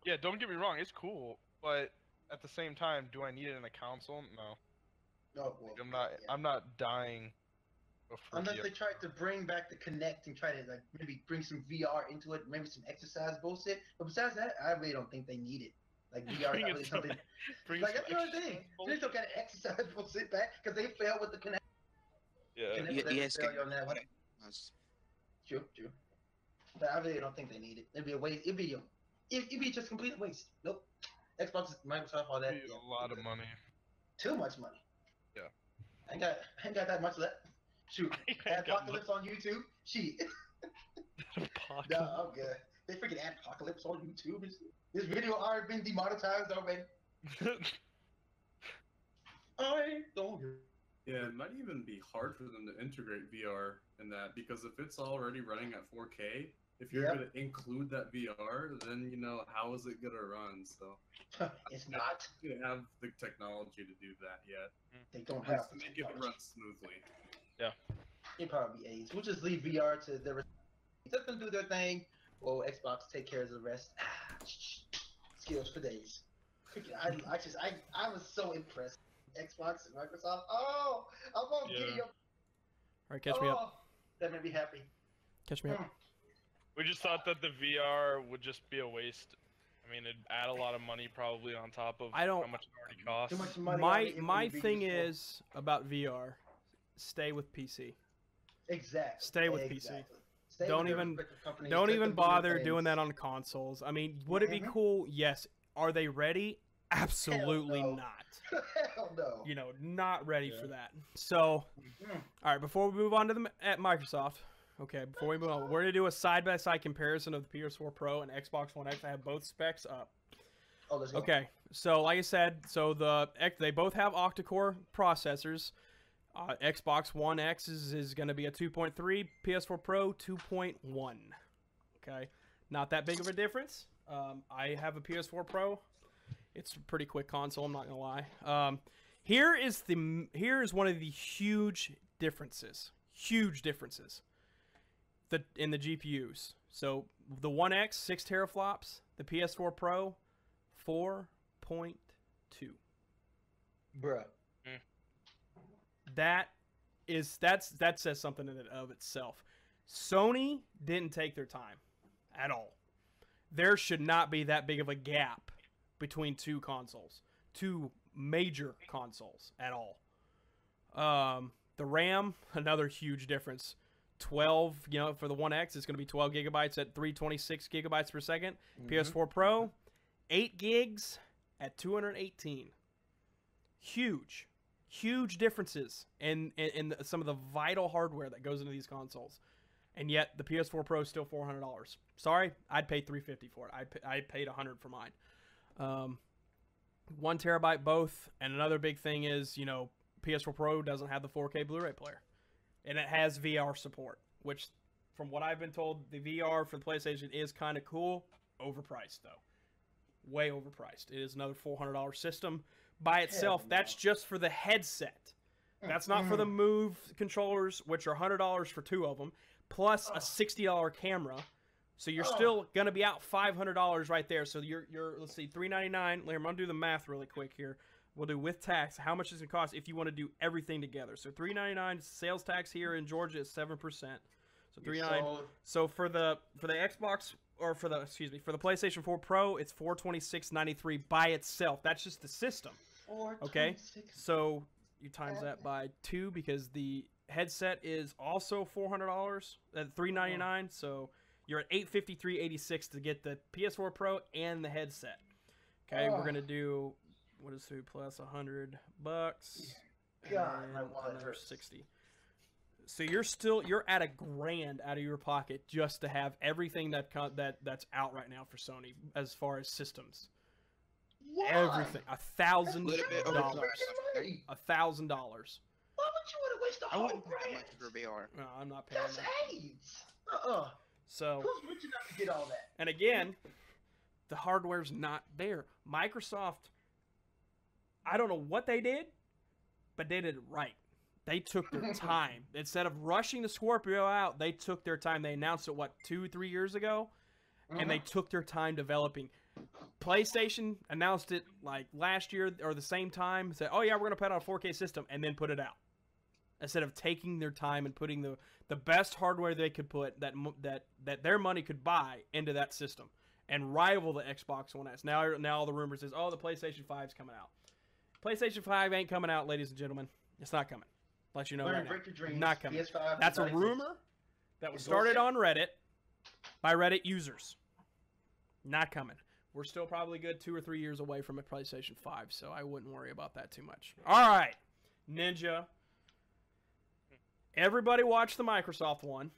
Yeah, don't get me wrong, it's cool, but at the same time, do I need it in a console? No. Oh, well, I'm not dying. For Unless VR. they tried to bring back the Kinect and try to like maybe bring some VR into it, maybe some exercise bullshit. But besides that, I really don't think they need it. Like VR is Bring not it really some- something. bring Like some that's the other extra thing. They bullshit. still got to exercise bullshit back because they failed with the Kinect. Yeah. Kinect Yeah, was yes, failure on that one. That's- True. But I really don't think they need it. It'd be a waste. It'd be just complete waste. Nope. Xbox, Microsoft, all that. Be Yeah, a lot of money. too much money. Yeah. I ain't got that much left. Shoot. ain't got Apocalypse on YouTube. Shit. Apocalypse. No, I'm good. They freaking Apocalypse on YouTube. This video already been demonetized already. I don't. Yeah, it might even be hard for them to integrate VR in that because if it's already running at 4K, if you're Yep. going to include that VR, then how is it going to run? So It's not. you don't have the technology to do that yet. They don't Just have to the make it technology. run smoothly. It probably AIDS. We'll just leave VR to the. Let them do their thing. Well, Xbox take care of the rest. Skills for days. Freaking, I was so impressed. Xbox and Microsoft. Oh, I'm on Yeah. video. All right, catch me up. That made me happy. Catch me up. We just thought that the VR would just be a waste. I mean, it'd add a lot of money probably on top of I don't- how much it already costs. Too much money. on My it, it my would be thing useful. is about VR. Stay with PC. Exactly. Stay with PC. Exactly. Stay Don't with their even- respective companies, Don't let even them do their bother things. doing that on consoles. I mean, would it be Mhm. cool? Yes. Are they ready? Absolutely no. not. Hell no. Not ready Yeah. for that. So, Mm. all right, before we move on to at Microsoft, okay, before we move on, we're gonna do a side-by-side comparison of the PS4 Pro and Xbox One X. I have both specs up. Oh, let's go. Okay, so like I said, they both have octa-core processors. Xbox One X is going to be a 2.3, PS4 Pro 2.1. Okay, not that big of a difference. I have a PS4 Pro. It's a pretty quick console. I'm not gonna lie. Here is one of the huge differences. Huge differences. In the GPUs. So the One X 6 teraflops. The PS4 Pro 4.2. Bruh. That says something in and of itself. Sony didn't take their time at all. There should not be that big of a gap between two major consoles at all. The RAM, another huge difference. 12, for the One X, it's going to be 12 gigabytes at 326 gigabytes per second. PS4 Pro, 8 gigs at 218. Huge differences in some of the vital hardware that goes into these consoles. And yet, the PS4 Pro is still $400. Sorry, I'd pay $350 for it. I paid $100 for mine. 1 terabyte both. And another big thing is, PS4 Pro doesn't have the 4K Blu-ray player. And it has VR support, which, from what I've been told, the VR for the PlayStation is kind of cool. Overpriced, though. Way overpriced. It is another $400 system. By itself, Hell no. that's just for the headset. That's not for the Move controllers, which are $100 for 2 of them, plus a $60 camera. So you're still gonna be out $500 right there. So you're let's see, $399. I'm gonna do the math really quick here. We'll do with tax. How much is it cost if you want to do everything together? So $399 sales tax here in Georgia is 7%. So $399. So for the Xbox or for the PlayStation 4 Pro, it's $426.93 by itself. That's just the system. Okay, so you times that by 2 because the headset is also $400 at $399. So you're at $853.86 to get the PS4 Pro and the headset. Okay, we're gonna do what is 2 plus $100 God, and my wallet another hurts. 60. So you're at $1,000 out of your pocket just to have everything that's out right now for Sony as far as systems. Why? Everything, $1,000. Little bit over $1,000. $1,000. $1,000. Why would you want to waste the I whole wouldn't pay that grand? much for VR. No, I'm not paying That's that. AIDS. So, Who's rich enough to get all that? and again, the hardware's not there. Microsoft, I don't know what they did, but they did it right. They took their time. Instead of rushing the Scorpio out, they took their time. They announced it, 2-3 years ago? And they took their time developing. PlayStation announced it like last year or the same time. Said, "Oh yeah, we're gonna put out a 4K system," and then put it out. Instead of taking their time and putting the best hardware they could put that their money could buy into that system and rival the Xbox One S. Now all the rumors is, oh, the PlayStation 5's coming out. PlayStation 5 ain't coming out, ladies and gentlemen. It's not coming. Let you know right now. Break your dreams. Not coming. PS5 That's a 96. rumor that was It's started bullshit. on Reddit by Reddit users. Not coming. We're still probably good 2 or 3 years away from a PlayStation 5, so I wouldn't worry about that too much. All right, Ninja. Everybody watched the Microsoft one.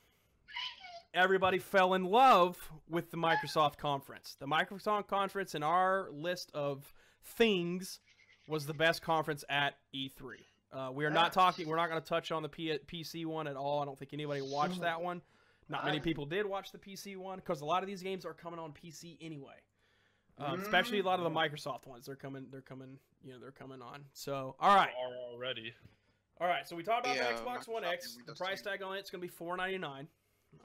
Everybody fell in love with the Microsoft conference. The Microsoft conference in our list of things was the best conference at E3. We are not talking. We're not going to touch on the PC one at all. I don't think anybody watched that one. Not many people did watch the PC one because a lot of these games are coming on PC anyway. Especially a lot of the Microsoft ones. They're coming. You know, they're coming on. So, all right. Are already. All right. So we talked about Yeah, the Xbox One Microsoft X. and The Windows price 10. tag on it's going to be $499.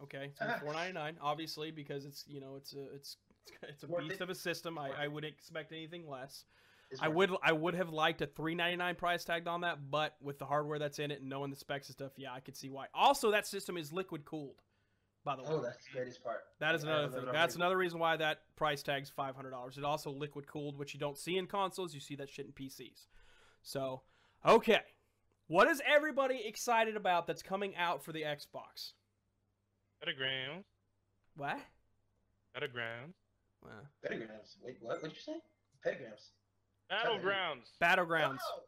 Okay, it's going to be $499. Obviously, because it's a Worth beast it. of a system. I wouldn't expect anything less. It's I worth would have liked a $399 price tag on that, but with the hardware that's in it and knowing the specs and stuff, yeah, I could see why. Also, that system is liquid cooled, by the way. Oh, that's the greatest part. That is I another love thing. it That's already. another reason why that price tag's $500. It also liquid cooled, which you don't see in consoles. You see that shit in PCs. So, okay, what is everybody excited about that's coming out for the Xbox? Petagram. What? Petagram. Pentagrams. Wait, what? What'd you say? Pentagrams. Battlegrounds. Battlegrounds. Oh,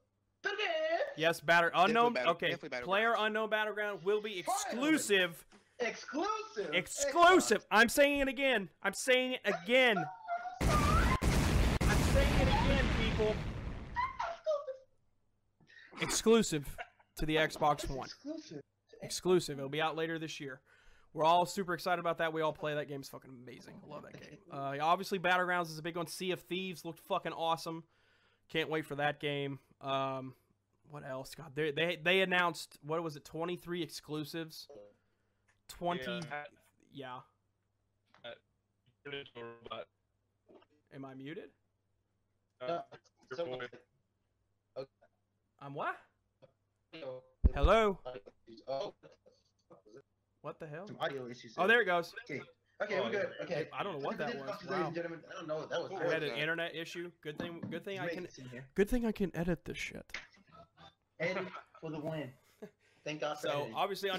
Pentagrams. Yes, unknown. Battle- Okay, definitely Battlegrounds. player unknown battleground will be exclusive. Exclusive. Exclusive. I'm saying it again. I'm saying it again. I'm saying it again, people. Exclusive to the Xbox One. Exclusive. Exclusive. It'll be out later this year. We're all super excited about that. We all play that game. It's fucking amazing. I love that game. Obviously, Battlegrounds is a big one. Sea of Thieves looked fucking awesome. Can't wait for that game. What else? God, they announced, what was it, 23 exclusives? 20. Yeah. Robot. Am I muted? No, Your so- boy. I'm what? Oh, Hello? oh, What the hell? some audio issues. Oh, there it goes. Okay, we're good. Okay. I don't know what that was. Ladies Wow. and gentlemen, I don't know what that was. I had an that? internet issue. Good thing Good I can edit this shit. Edit for the win. Thank God for So editing. obviously,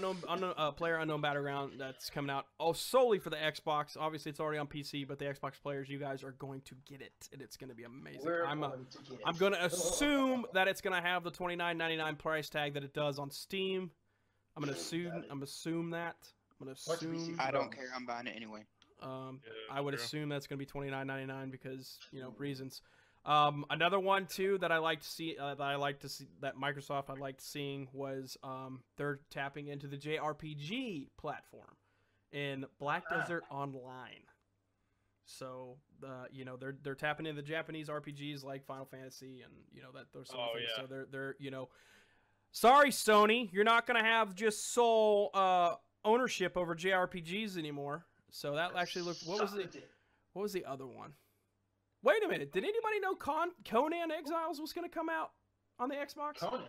player unknown battleground that's coming out solely for the Xbox. Obviously, it's already on PC, but the Xbox players, you guys are going to get it, and it's going to be amazing. We're I'm going to get it. I'm going to assume that it's going to have the $29.99 price tag that it does on Steam. I'm going to assume. Got it. I'm assume that. I'm going to Watch me assume. see. I don't care. I'm buying it anyway. Yeah, I would true. assume that's going to be $29.99 because reasons. Another one too that I like to see that Microsoft I liked seeing was they're tapping into the JRPG platform in Black Desert Online. So they're tapping into the Japanese RPGs like Final Fantasy and that those sort of things. yeah. So they're sorry Sony, you're not gonna have just sole ownership over JRPGs anymore. So that actually looked. What was the other one? Wait a minute. Did anybody know Conan Exiles was going to come out on the Xbox? Conan.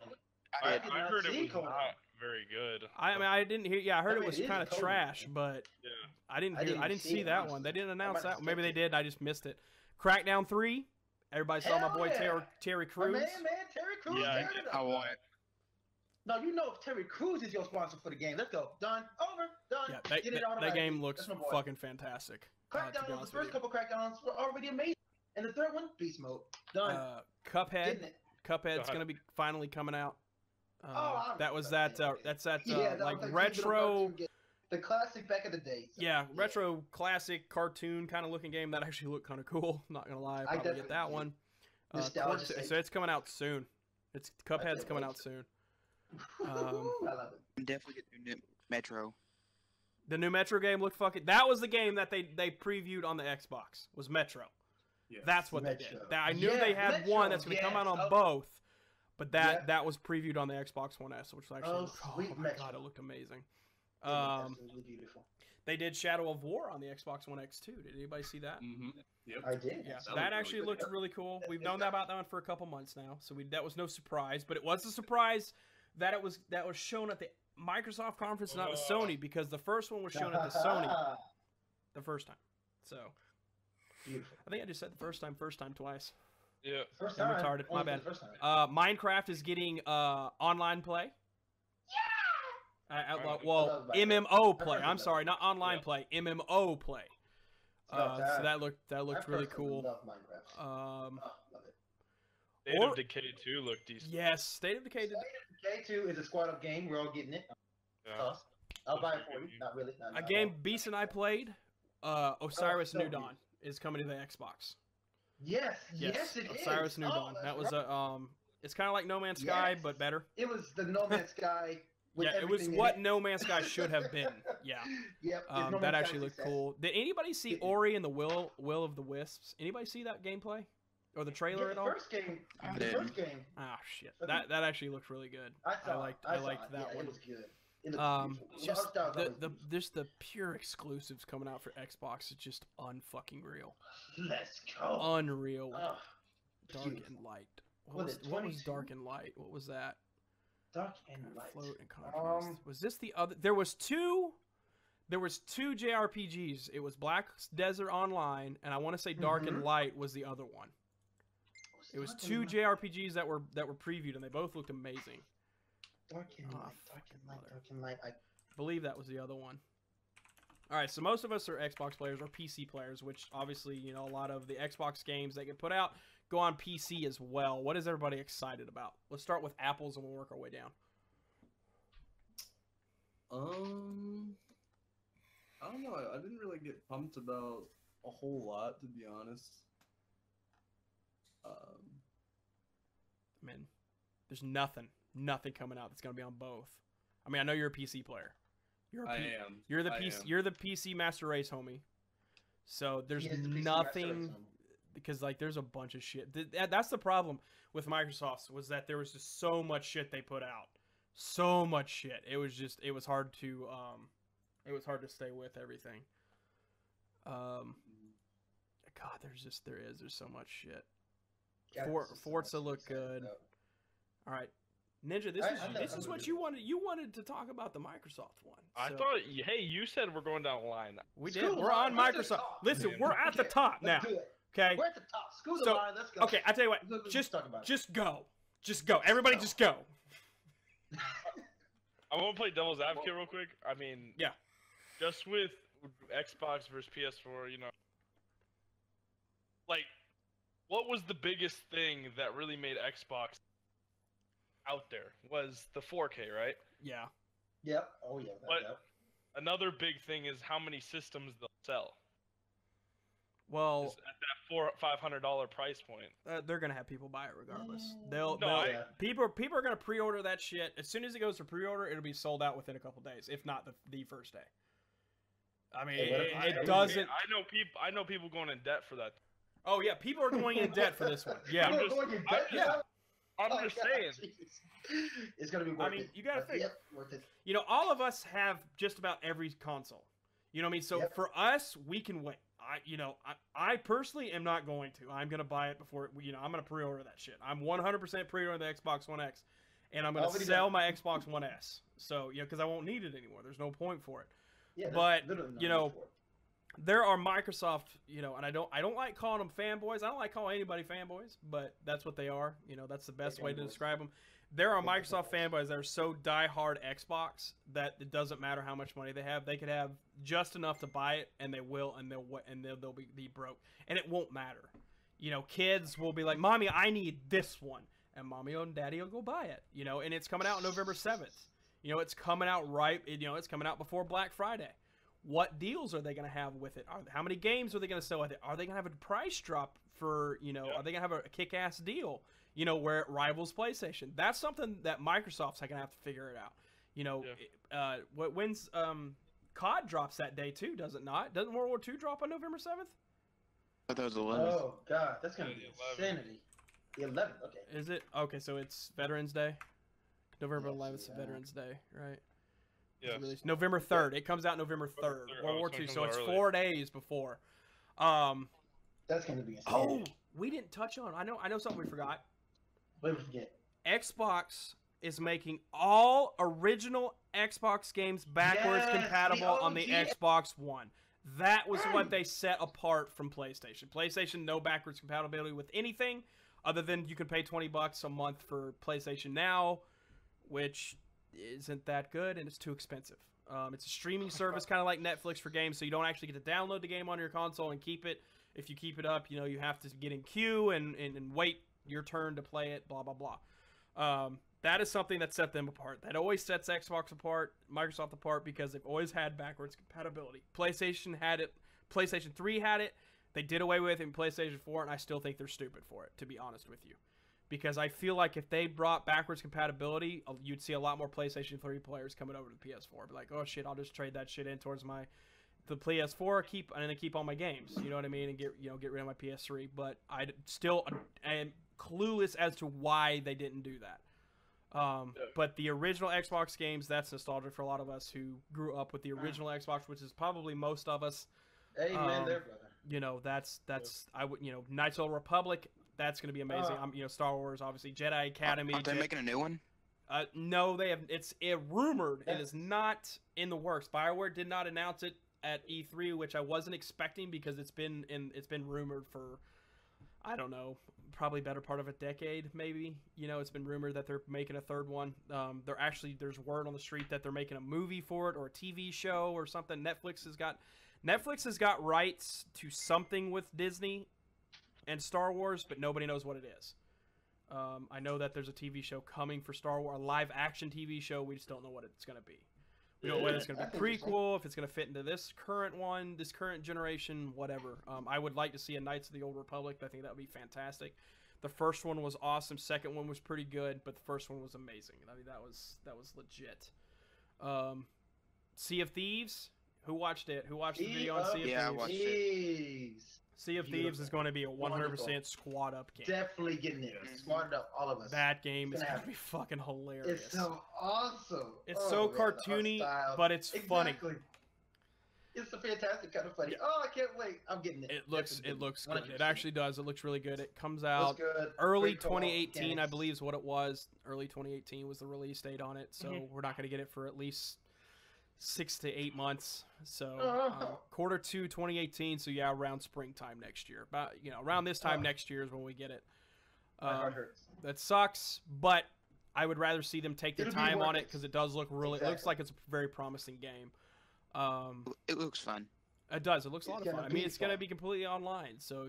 I did not heard it see was Conan. not very good. I mean, I didn't hear. Yeah, I heard I mean, it was it is kind of Conan. trash, but Yeah. I didn't see see it, that honestly. one. They didn't I announce might that have one. Maybe they skipped it. did. I just missed it. Crackdown 3. Everybody saw my Hell boy yeah. Terry My Crews. man, Terry Crews. Yeah, tearing it up. I want it. No, you know if Terry Crews is your sponsor for the game. Let's go. Done. Over. Done. Yeah, Get it that automatically. game looks That's my boy. fucking fantastic. To be Crackdowns, the honest with first couple crackdowns were already amazing. And the third one, beast mode. you. Done. Cuphead. Getting it. Cuphead's God. going to be finally coming out. I That was remember that. game. That's that. Yeah, that Like was retro. the classic back in the day. So, Yeah, retro classic cartoon kind of looking game that actually looked kind of cool. Not gonna lie, I I'd probably get definitely that do. one. Nostalgia So sake. it's coming out soon. It's Cuphead's can't coming wait. out soon. I love it. I'm definitely getting new Metro. The new Metro game looked fucking. That was the game that they previewed on the Xbox. Was Metro. Yes. That's what they did. Metro. I knew Yeah, they had Metro, one that's gonna come out yes. on Oh. both, but that Yeah. that was previewed on the Xbox One S, which actually Oh, looked, sweet my Metro. god, it looked amazing. It was absolutely beautiful. They did Shadow of War on the Xbox One X too. Did anybody see that? Mm-hmm. Yep. I did. Yeah, That that, looked actually really looks good. really cool. We've It's known not- about that one for a couple months now, so that was no surprise. But it was a surprise that it was shown at the Microsoft conference, not the Sony, because the first one was shown at the Sony the first time. So Beautiful. I think I just said the first time twice. Yeah. First I'm time. retarded, my only for bad. the first time. Minecraft is getting online play. Well, love Minecraft. MMO play. personally I'm love sorry, not online Yeah. play. MMO play. So that looked I really personally cool. Love Minecraft. Um, Love it. State Or- of Decay 2 looked decent. yes, State of Decay. K2 is a squad up game. We're all getting it. Yeah. Cost. I'll buy it for you. Not really. Not, A not game all. Beast and I played. Osiris so New good. Dawn is coming to the Xbox. Yes, yes, it is. Osiris New Oh, Dawn. that's That was right. it's kind of like No Man's Sky, Yes. but better. It was the No Man's Sky. With Yeah, it was everything in what it. No Man's Sky should have been. Yeah, Yep. it's No that Man's Sky actually looked success. cool. Did anybody see It- Ori and the Will of the Wisps? Anybody see that gameplay or the trailer Yeah, at the all? first game. I The didn't. first game. Ah, shit. I That actually looked really good. I saw. liked I that yeah, one. It was good. It looked beautiful. Just That was the always beautiful. just the pure exclusives coming out for Xbox is just unfucking real. Let's go. Unreal. Oh, Dark beautiful. and Light. Was What was, it what was 22? Dark and Light? What was that? Dark and Light. Float and Contrast. Um, Was this the other? There was two JRPGs. It was Black Desert Online, and I want to say Dark and Mhm. Light was the other one. It was Dark two and Light. JRPGs that were previewed, and they both looked amazing. Dark and Ah, Light. Dark fucking and Light. mother. Dark and Light. I believe that was the other one. All right, so most of us are Xbox players or PC players, which obviously, a lot of the Xbox games that get put out go on PC as well. What is everybody excited about? Let's start with Apple's and we'll work our way down. I don't know. I didn't really get pumped about a whole lot, to be honest. I mean, there's nothing coming out that's gonna be on both. I mean, I know you're a PC player. I am. You're the I PC. am. You're the PC Master Race homie. So there's He is the PC Master Race, nothing homie. because there's a bunch of shit. That's the problem with Microsoft was that there was just so much shit they put out, so much shit. It was hard to stay with everything. God, there's so much shit. Yeah, For- it's just Forza so much looked to be good. excited All right, Ninja, this I is know, this I'm is gonna what do you it. wanted. You wanted to talk about the Microsoft one. I So thought, hey, you said we're going down the line. we Screw did. the We're on line, let's just Microsoft. talk. Listen, Yeah. we're at the Okay, top now. Let's do it. Okay. We're at the top. Screw the So, line. Let's go. Okay, I tell you what. Let's Just talk about it. just go. Just go. Everybody, just go. I want to play devil's advocate real quick. I mean, Yeah. just with Xbox versus PS4, like, what was the biggest thing that really made Xbox out there? Was the 4K, right? Yeah. Yep. Oh yeah. But- Yep. Another big thing is how many systems they'll sell. Well, Is at that $500 price point. they're gonna have people buy it regardless. Mm. They'll No, Yeah. people are gonna pre-order that shit as soon as it goes to pre-order. It'll be sold out within a couple days, if not the first day. I mean, Hey, what if it I- doesn't. I know people going in debt for that. Oh yeah, people are going in debt for this one. Yeah. I'm We're just- going in I- debt yeah. now? I'm Oh, just God, saying. Jesus. It's gonna be worth mean, it. you gotta But, think. Yep, worth it. All of us have just about every console. You know what I mean? So Yep. for us, we can wait. I personally am not going to. I'm gonna buy it before. I'm gonna pre-order that shit. I'm 100% pre-ordering the Xbox One X, and I'm gonna Already sell done. my Xbox One S. So because I won't need it anymore. There's no point for it. Yeah, there's But, literally no you know, need for it. There are Microsoft, and I don't like calling them fanboys. I don't like calling anybody fanboys, but that's what they are. That's the best They're way to fanboys. describe them. There are They're Microsoft fanboys that are so diehard Xbox that it doesn't matter how much money they have. They could have just enough to buy it, and they will, and they'll be broke, and it won't matter. Kids will be like, "Mommy, I need this one." and mommy and daddy will go buy it, you know, and it's coming out November 7th. You know, it's coming out it's coming out before Black Friday. What deals are they going to have with it? How many games are they going to sell with it? Are they going to have a price drop for, you know, are they going to have a kick-ass deal, you know, where it rivals PlayStation? That's something that Microsoft's going to have to figure it out. You know, when's COD drops that day too, does it not? Doesn't World War II drop on November 7th? I thought that was 11. Oh god, that's gonna be insanity. The 11th, okay. Is it? Okay, so it's Veterans Day. November Yes, 11th is yeah. Veterans Day, right? Yes. Released November 3rd. It comes out November 3rd. World War II, so it's 4 days before. That's gonna be Oh, insanity. we didn't touch on. I know something we forgot. What did we forget? Xbox is making all original Xbox games backwards Yes, compatible the on the OG. Xbox One. That was what they set apart from PlayStation. PlayStation, no backwards compatibility with anything other than you can pay $20 a month for PlayStation Now, which isn't that good and it's too expensive. It's a streaming service, kind of like Netflix for games, so you don't actually get to download the game on your console and keep it. If you keep it up, you know, you have to get in queue and wait your turn to play it, blah, blah, blah. That is something that set them apart. That always sets Xbox apart, Microsoft apart, because they've always had backwards compatibility. PlayStation had it. PlayStation 3 had it. They did away with it in PlayStation 4, and I still think they're stupid for it, to be honest with you. Because I feel like if they brought backwards compatibility, you'd see a lot more PlayStation 3 players coming over to the PS4. Be like, oh shit, I'll just trade that shit in towards the PS4, and then keep all my games. You know what I mean? And get rid of my PS3. But I still am clueless as to why they didn't do that. But the original Xbox games, that's nostalgic for a lot of us who grew up with the original Xbox, which is probably most of us. Amen there, brother. You know, that's I would, you know, Knights of the Republic, that's going to be amazing. You know, Star Wars, obviously, Jedi Academy. Aren't they making a new one? No, they have. It's rumored. It is not in the works. BioWare did not announce it at E3, which I wasn't expecting because it's been rumored for, I don't know, probably better part of a decade, maybe. You know, it's been rumored that they're making a third one. There's word on the street that they're making a movie for it or a TV show or something. Netflix has got rights to something with Disney and Star Wars, but nobody knows what it is. I know that there's a TV show coming for Star Wars, a live action TV show. We just don't know what it's going to be. We don't know whether it's going to be prequel, if it's going to fit into this current one, this current generation, whatever. I would like to see a Knights of the Old Republic. I think that would be fantastic. The first one was awesome. Second one was pretty good, but the first one was amazing. I mean, that was legit. Sea of Thieves. Who watched it? Who watched the video on Sea of Thieves? Yeah, I watched it. Sea of Thieves is going to be a 100% squad up game. Definitely getting it. Squad up, all of us. That game is going to be fucking hilarious. It's so awesome. It's so cartoony, but it's funny. It's a fantastic kind of funny. Oh, I can't wait. I'm getting it. It looks good. 100%. It actually does. It looks really good. It comes out good. early Great co-op 2018, I mechanics. believe is what it was. Early 2018 was the release date on it, so we're not going to get it for at least 6 to 8 months. So quarter 2 2018. So yeah, around springtime next year. About around this time next year is when we get it. My heart hurts. That sucks, but I would rather see them take their It'll be time worth on it it. because it does look really. It looks Exactly. like it's a very promising game. It looks fun. It does. It looks a lot It's of fun. gonna I mean, be it's going to fun. be completely online, so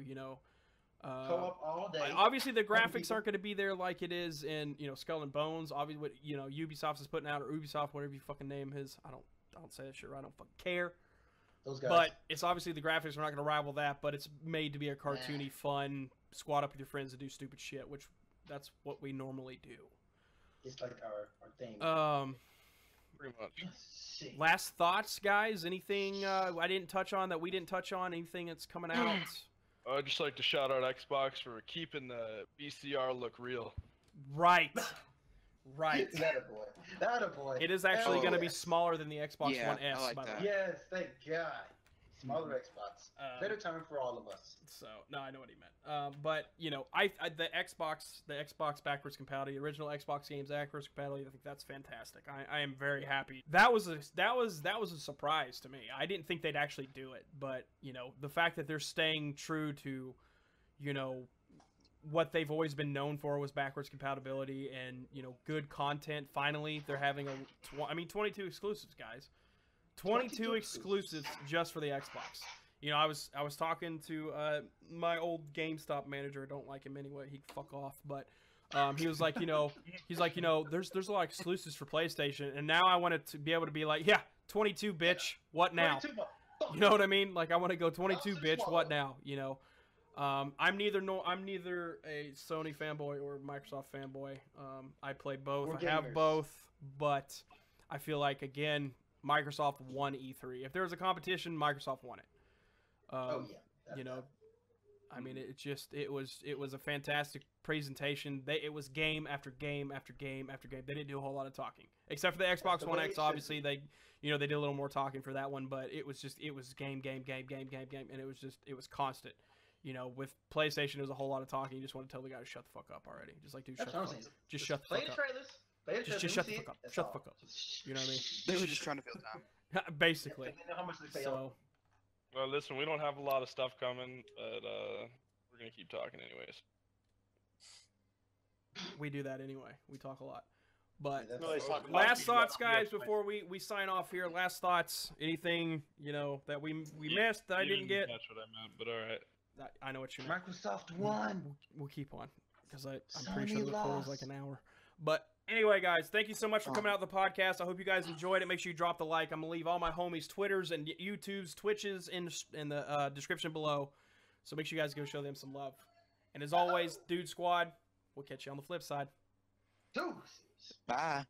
Co-op all day. obviously the Hundred graphics people. aren't going to be there like it is in Skull and Bones. Obviously, what Ubisoft is putting out, or Ubisoft, whatever you fucking name is. I don't say that shit right. I don't fucking care. Those guys. But it's obviously the graphics are not going to rival that. But it's made to be a cartoony, fun squad up with your friends and do stupid shit, which that's what we normally do. It's like our thing. Pretty much. Shit. Last thoughts, guys? Anything I didn't touch on that we didn't touch on? Anything that's coming out? I'd just like to shout out Xbox for keeping the VCR look real. Right. Right. That a boy. It is actually Hell going to be yes. smaller than the Xbox Yeah, One S, I like by the that. way. Yes, thank God. Smaller Xbox. Better time for all of us. So no, I know what he meant. But the Xbox backwards compatibility, original Xbox games backwards compatibility. I think that's fantastic. I am very happy. That was a surprise to me. I didn't think they'd actually do it, but the fact that they're staying true to, what they've always been known for was backwards compatibility and good content. Finally, they're having 22 exclusives, guys. 22 exclusives just for the Xbox. you know, I was talking to my old GameStop manager. I don't like him anyway. He can fuck off. But he was like, he's like, there's a lot of exclusives for PlayStation, and now I want it to be able to be like, yeah, 22, bitch. What now? 22, You know what I mean? Like, I want to go 22, bitch. What now? You know. I'm neither a Sony fanboy or a Microsoft fanboy. I play both. We're I have gamers. both, but I feel like again, Microsoft won E3. If there was a competition, Microsoft won it. Oh yeah. You know, I mean, it was a fantastic presentation. It was game after game after game after game. They didn't do a whole lot of talking, except for the Xbox the One way X. it should Obviously, be. they did a little more talking for that one, but it was game, and it was constant. You know, with PlayStation, there was a whole lot of talking. You just want to tell the guy to shut the fuck up already. Just like, dude, shut That's the what fuck I'm up. saying. Just shut the Play fuck the up. trailers. Play the trailers. Just shut the fuck up. That's Shut the all. fuck up. You know what I mean? They were just trying to fill time. Basically. They know how much they pay off. So, Well, listen, we don't have a lot of stuff coming, but we're gonna keep talking anyways. we do that anyway. We talk a lot. But That's No, he's all. talking last about- thoughts, guys, before we sign off here. Last thoughts. Anything, that we missed that I You didn't get? That's what I meant, but all right. I know what you meant. Microsoft won. We'll keep on because I'm Sony pretty sure the record was lost. like an hour. But anyway, guys, thank you so much for coming out to the podcast. I hope you guys enjoyed it. Make sure you drop the like. I'm gonna leave all my homies' Twitters and YouTubes, Twitches in the description below. So make sure you guys go show them some love. And as always, Dude Squad, we'll catch you on the flip side. Dude. Bye.